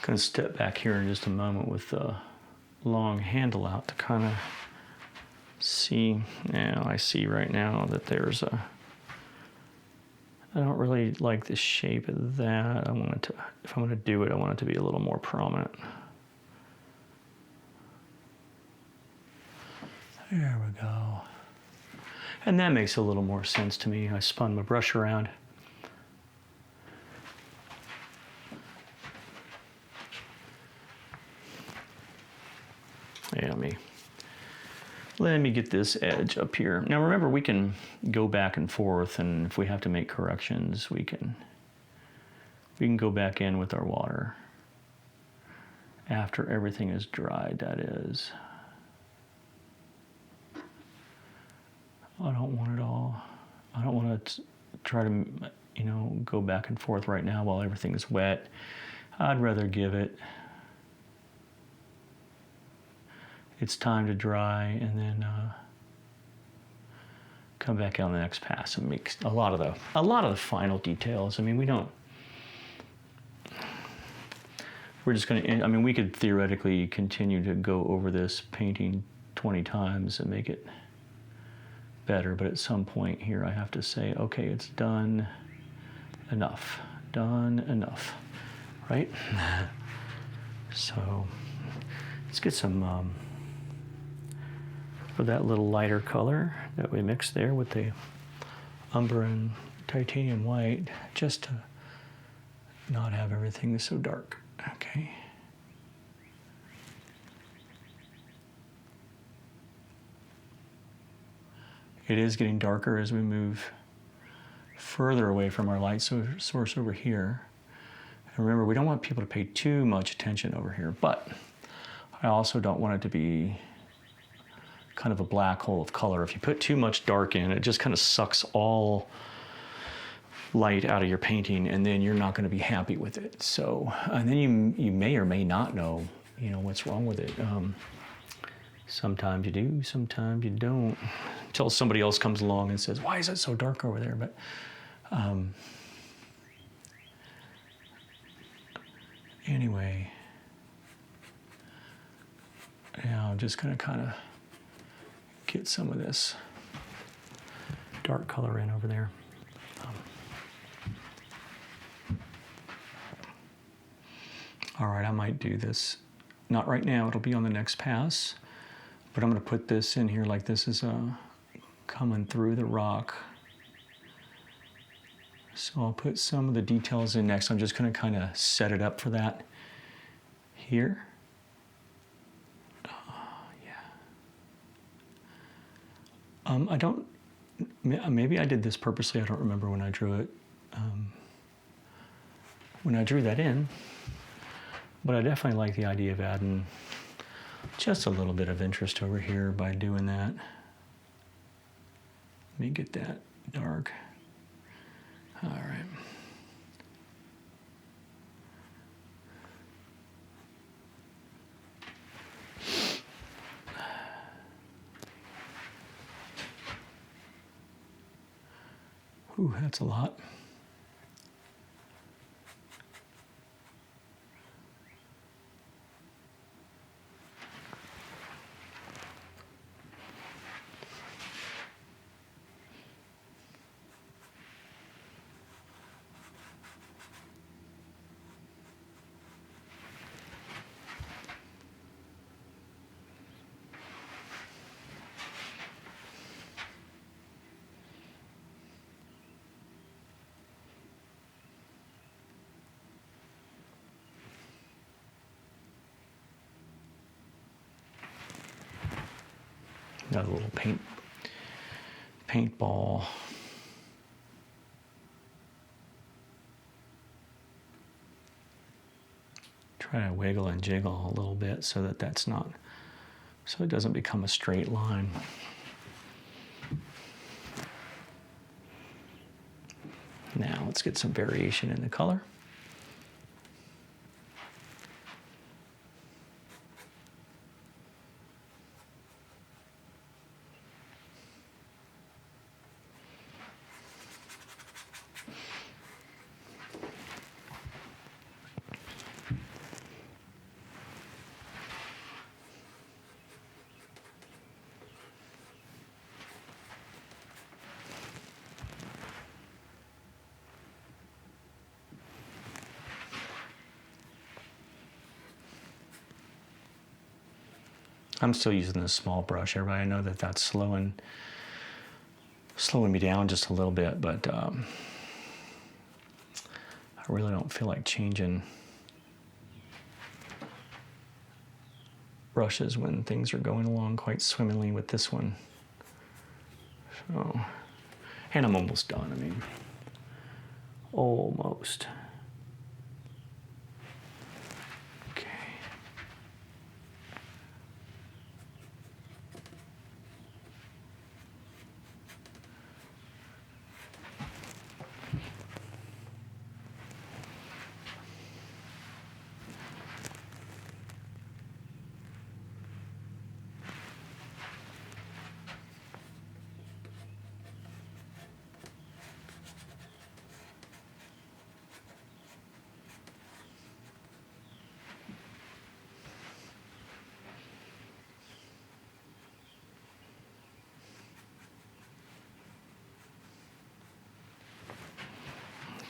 Going to step back here in just a moment with the long handle out to kind of see. Now I see right now that there's a, I don't really like the shape of that. I want it to, if I'm going to do it, I want it to be a little more prominent. There we go. And that makes a little more sense to me. I spun my brush around. Yeah, let me get this edge up here. Now remember, we can go back and forth, and if we have to make corrections, we can go back in with our water after everything is dried, that is. I don't want it all. I don't want to try to, go back and forth right now while everything is wet. I'd rather give it its time to dry and then come back on the next pass and make a lot of the final details. I mean, we're just going to, we could theoretically continue to go over this painting 20 times and make it better, but at some point here I have to say, okay, it's done enough, right? So let's get some for that little lighter color that we mixed there with the umber and titanium white, just to not have everything so dark. Okay. It is getting darker as we move further away from our light source over here. And remember, we don't want people to pay too much attention over here, but I also don't want it to be kind of a black hole of color. If you put too much dark in, it just kind of sucks all light out of your painting, and then you're not going to be happy with it. So, and then you may or may not know, what's wrong with it. Sometimes you do, sometimes you don't. Until somebody else comes along and says, why is it so dark over there? But anyway, now I'm just gonna kind of get some of this dark color in over there. All right, I might do this. Not right now, it'll be on the next pass, but I'm gonna put this in here like this is coming through the rock. So I'll put some of the details in next. I'm just gonna kind of set it up for that here. I don't, maybe I did this purposely, I don't remember when I drew it. When I drew that in, but I definitely like the idea of adding just a little bit of interest over here by doing that. Let me get that dark. All right. Ooh, that's a lot. Got a little paintball. Try to wiggle and jiggle a little bit so that that's not, so it doesn't become a straight line. Now let's get some variation in the color. I'm still using this small brush, everybody. I know that that's slowing me down just a little bit, but I really don't feel like changing brushes when things are going along quite swimmingly with this one. So, and I'm almost done, I mean, almost.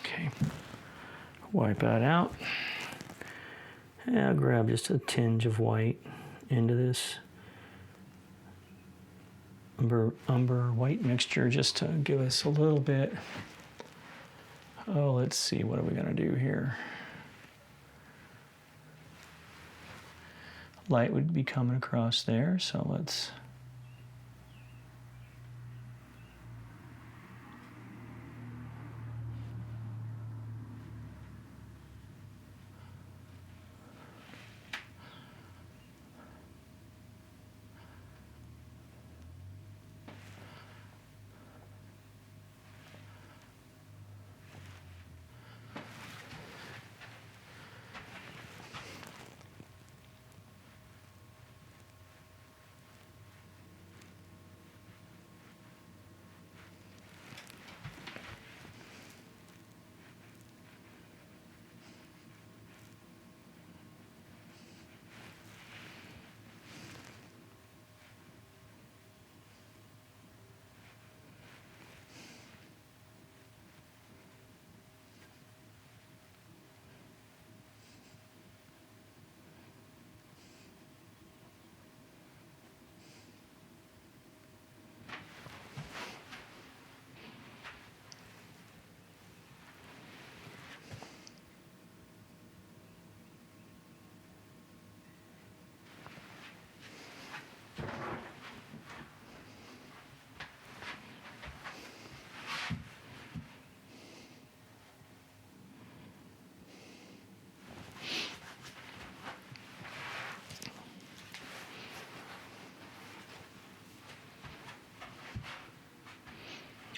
Okay, wipe that out. And I'll grab just a tinge of white into this umber white mixture just to give us a little bit. Oh, let's see, what are we gonna do here? Light would be coming across there, so let's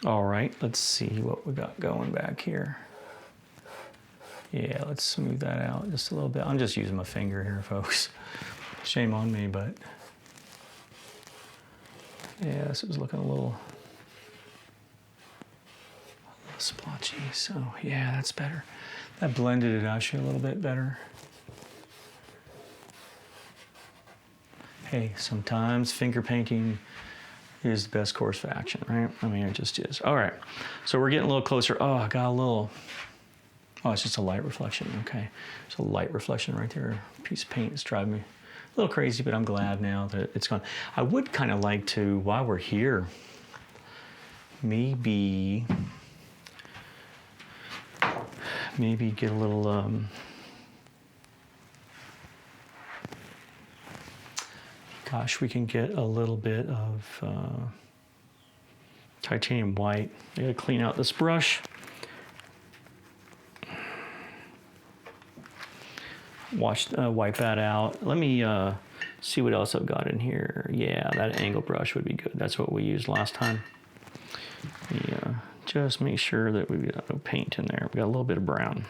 All right, let's see what we got going back here. Yeah, let's smooth that out just a little bit. I'm just using my finger here, folks. Shame on me, but yeah, this is looking a little splotchy. So yeah, that's better. That blended it actually a little bit better. Hey, sometimes finger painting is the best course of action, right? I mean, it just is. All right, so we're getting a little closer. Oh, I got a little, oh, it's just a light reflection. Okay, it's a light reflection right there. A piece of paint is driving me a little crazy, but I'm glad now that it's gone. I would kind of like to, while we're here, maybe get a little, gosh, we can get a little bit of titanium white. I gotta clean out this brush. Wipe that out. Let me see what else I've got in here. Yeah, that angle brush would be good. That's what we used last time. Yeah, just make sure that we've got no paint in there. We got a little bit of brown.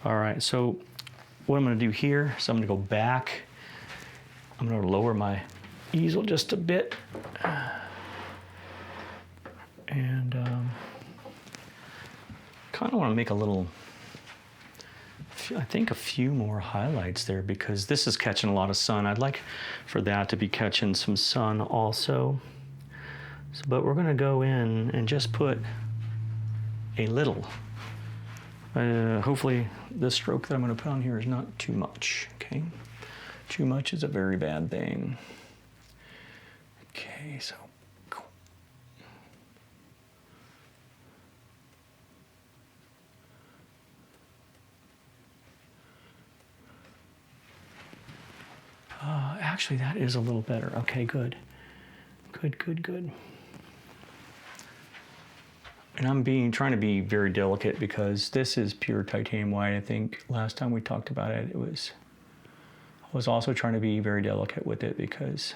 All right, so what I'm gonna do here is I'm gonna go back. I'm gonna lower my easel just a bit. And kind of want to make a little, I think a few more highlights there because this is catching a lot of sun. I'd like for that to be catching some sun also. So, but we're gonna go in and just put a little. Hopefully this stroke that I'm gonna put on here is not too much, okay? Too much is a very bad thing. Okay, so cool. Actually, that is a little better. Okay, good. Good. And I'm trying to be very delicate because this is pure titanium white. I think last time we talked about it, I was also trying to be very delicate with it because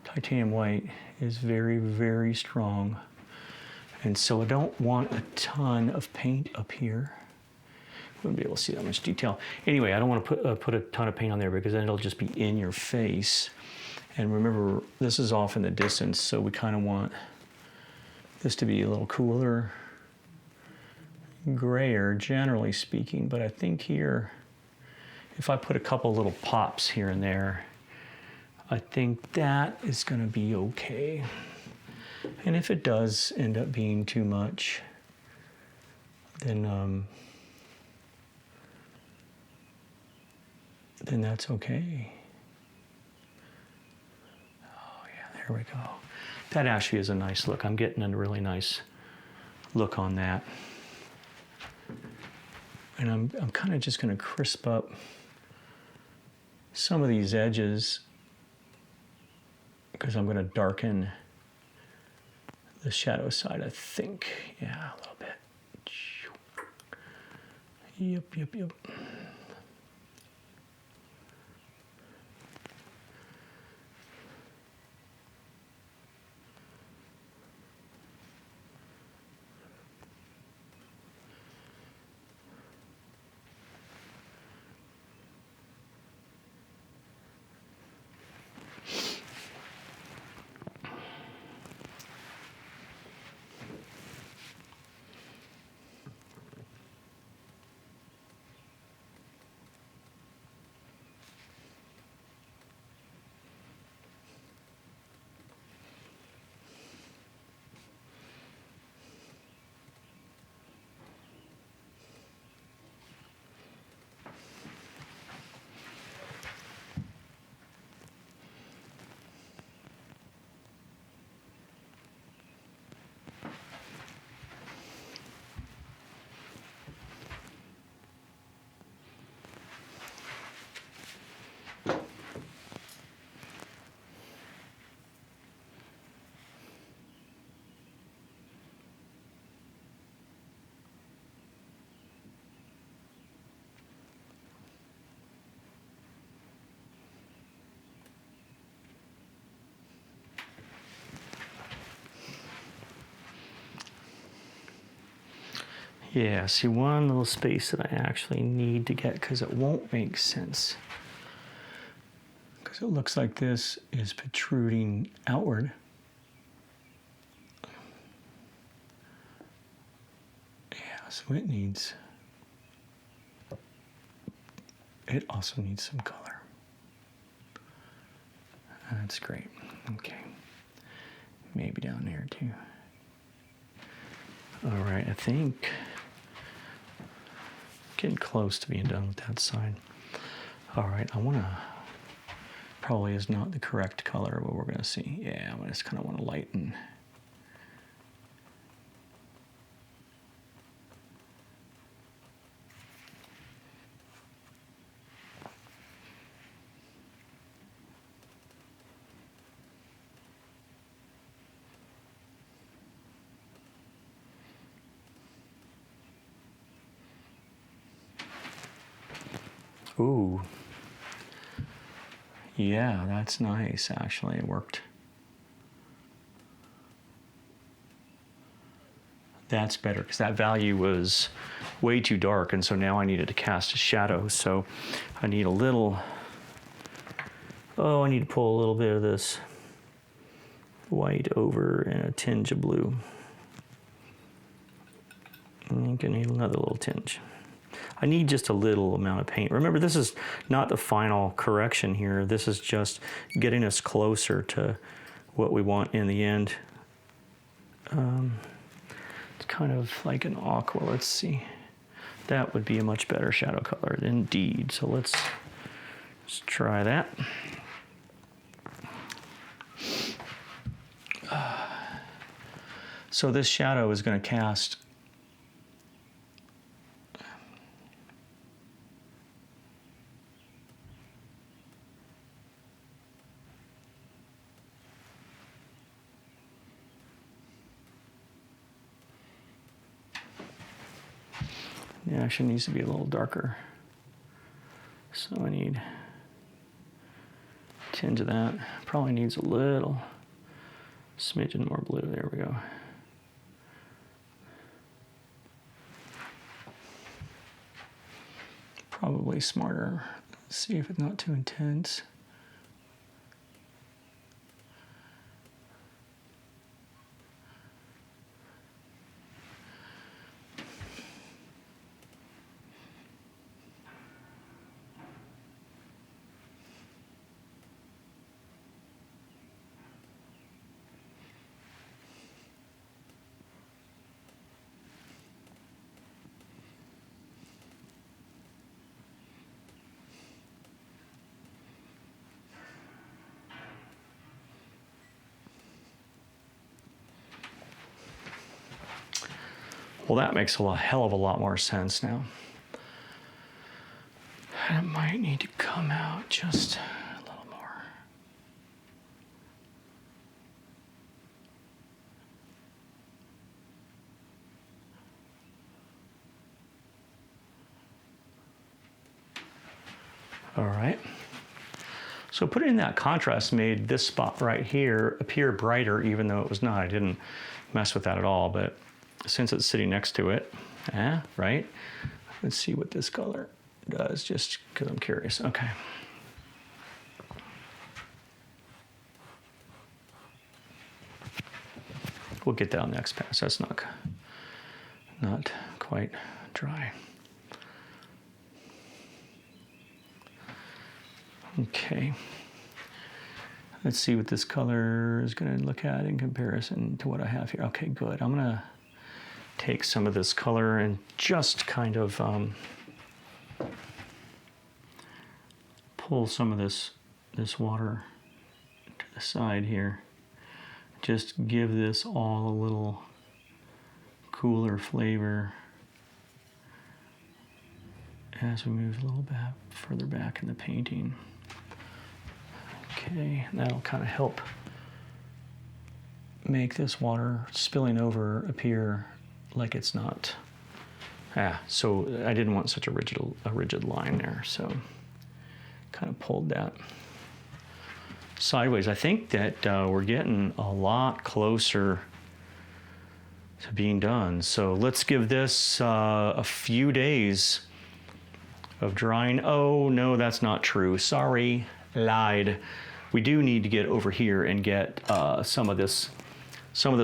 titanium white is very, very strong. And so I don't want a ton of paint up here. Wouldn't be able to see that much detail. Anyway, I don't want to put a ton of paint on there because then it'll just be in your face. And remember, this is off in the distance, so we kind of want this to be a little cooler, grayer, generally speaking. But I think here, if I put a couple little pops here and there, I think that is going to be okay. And if it does end up being too much, then that's okay. Oh yeah, there we go. That actually is a nice look. I'm getting a really nice look on that. And I'm kind of just going to crisp up some of these edges because I'm going to darken the shadow side, I think. Yeah, a little bit. Yep. Yeah, see one little space that I actually need to get because it won't make sense. Because it looks like this is protruding outward. Yeah, so it also needs some color. That's great. Okay. Maybe down there too. All right, I think getting close to being done with that side. All right, I want to, probably is not the correct color, but we're going to see. Yeah, I just kind of want to lighten. Ooh. Yeah, that's nice, actually. It worked. That's better, because that value was way too dark, and so now I needed to cast a shadow. So I need a little, I need to pull a little bit of this white over and a tinge of blue. And I'm gonna need another little tinge. I need just a little amount of paint. Remember, this is not the final correction here. This is just getting us closer to what we want in the end. It's kind of like an aqua. Let's see. That would be a much better shadow color indeed. So let's try that. So this shadow is going to cast it actually needs to be a little darker. So I need a tinge of that. Probably needs a little smidgen more blue. There we go. Probably smarter. Let's see if it's not too intense. Well, that makes a hell of a lot more sense now. It might need to come out just a little more. All right. So putting in that contrast made this spot right here appear brighter, even though it was not. I didn't mess with that at all, but since it's sitting next to it, right? Let's see what this color does, just because I'm curious. Okay. We'll get that on the next pass. That's not quite dry. Okay. Let's see what this color is going to look at in comparison to what I have here. Okay, good. I'm going to take some of this color and just kind of pull some of this water to the side here. Just give this all a little cooler flavor as we move a little bit further back in the painting. Okay, that'll kind of help make this water spilling over appear like it's not. So I didn't want such a rigid line there, so kind of pulled that sideways. I think that we're getting a lot closer to being done. So let's give this a few days of drying. Oh no, that's not true. Sorry, lied. We do need to get over here and get some of this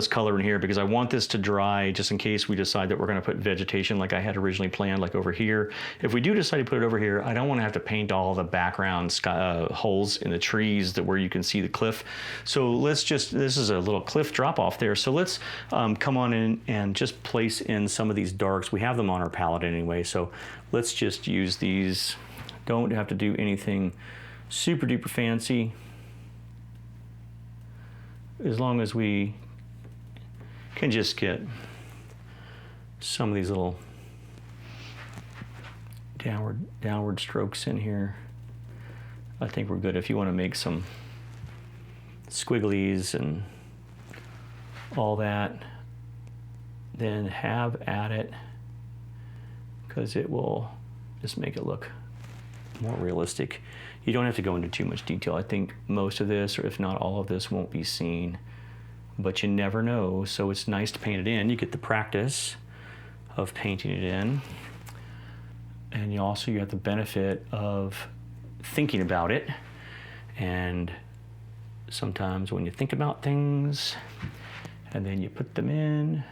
color in here, because I want this to dry just in case we decide that we're going to put vegetation like I had originally planned, like over here. If we do decide to put it over here, I don't want to have to paint all the background holes in the trees where you can see the cliff. So let's just, this is a little cliff drop off there. So let's come on in and just place in some of these darks. We have them on our palette anyway, so let's just use these. Don't have to do anything super duper fancy, as long as we can just get some of these little downward strokes in here. I think we're good. If you want to make some squigglies and all that, then have at it, because it will just make it look more realistic. You don't have to go into too much detail. I think most of this, or if not all of this, won't be seen, but you never know. So it's nice to paint it in. You get the practice of painting it in, and you also get the benefit of thinking about it. And sometimes when you think about things and then you put them in,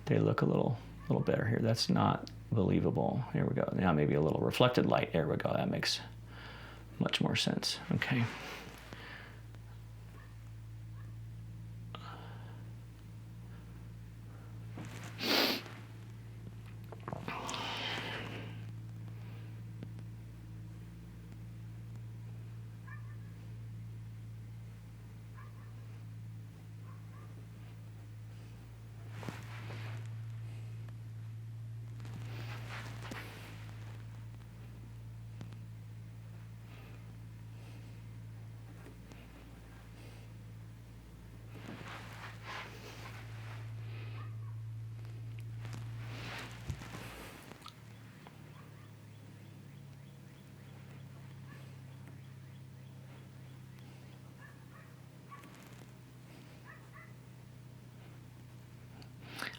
they look a little better here. That's not believable. Here we go. Now maybe a little reflected light. There we go. That makes much more sense. Okay.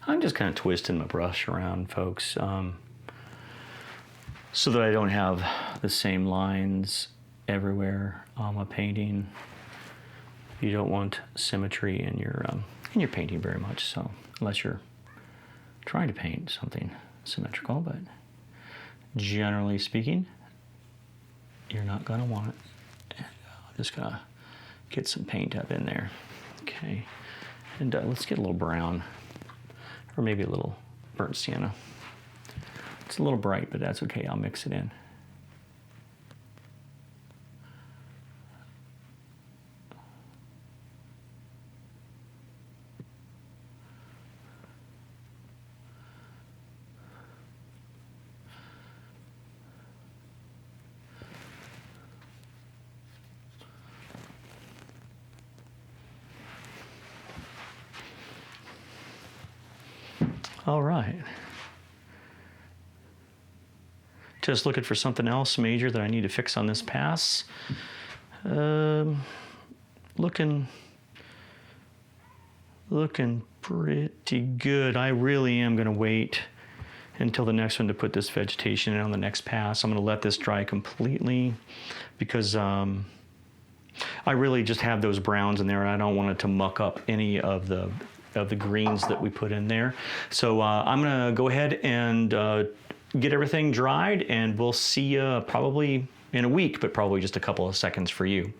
I'm just kind of twisting my brush around, folks, so that I don't have the same lines everywhere on my painting. You don't want symmetry in your painting very much, so unless you're trying to paint something symmetrical, but generally speaking, you're not going to want it. And I'm just going to get some paint up in there. Okay, and let's get a little brown, or maybe a little burnt sienna. It's a little bright, but that's okay. I'll mix it in. All right. Just looking for something else major that I need to fix on this pass. Looking pretty good. I really am going to wait until the next one to put this vegetation in on the next pass. I'm going to let this dry completely, because I really just have those browns in there, and I don't want it to muck up any of the greens that we put in there. So I'm gonna go ahead and get everything dried, and we'll see you probably in a week, but probably just a couple of seconds for you.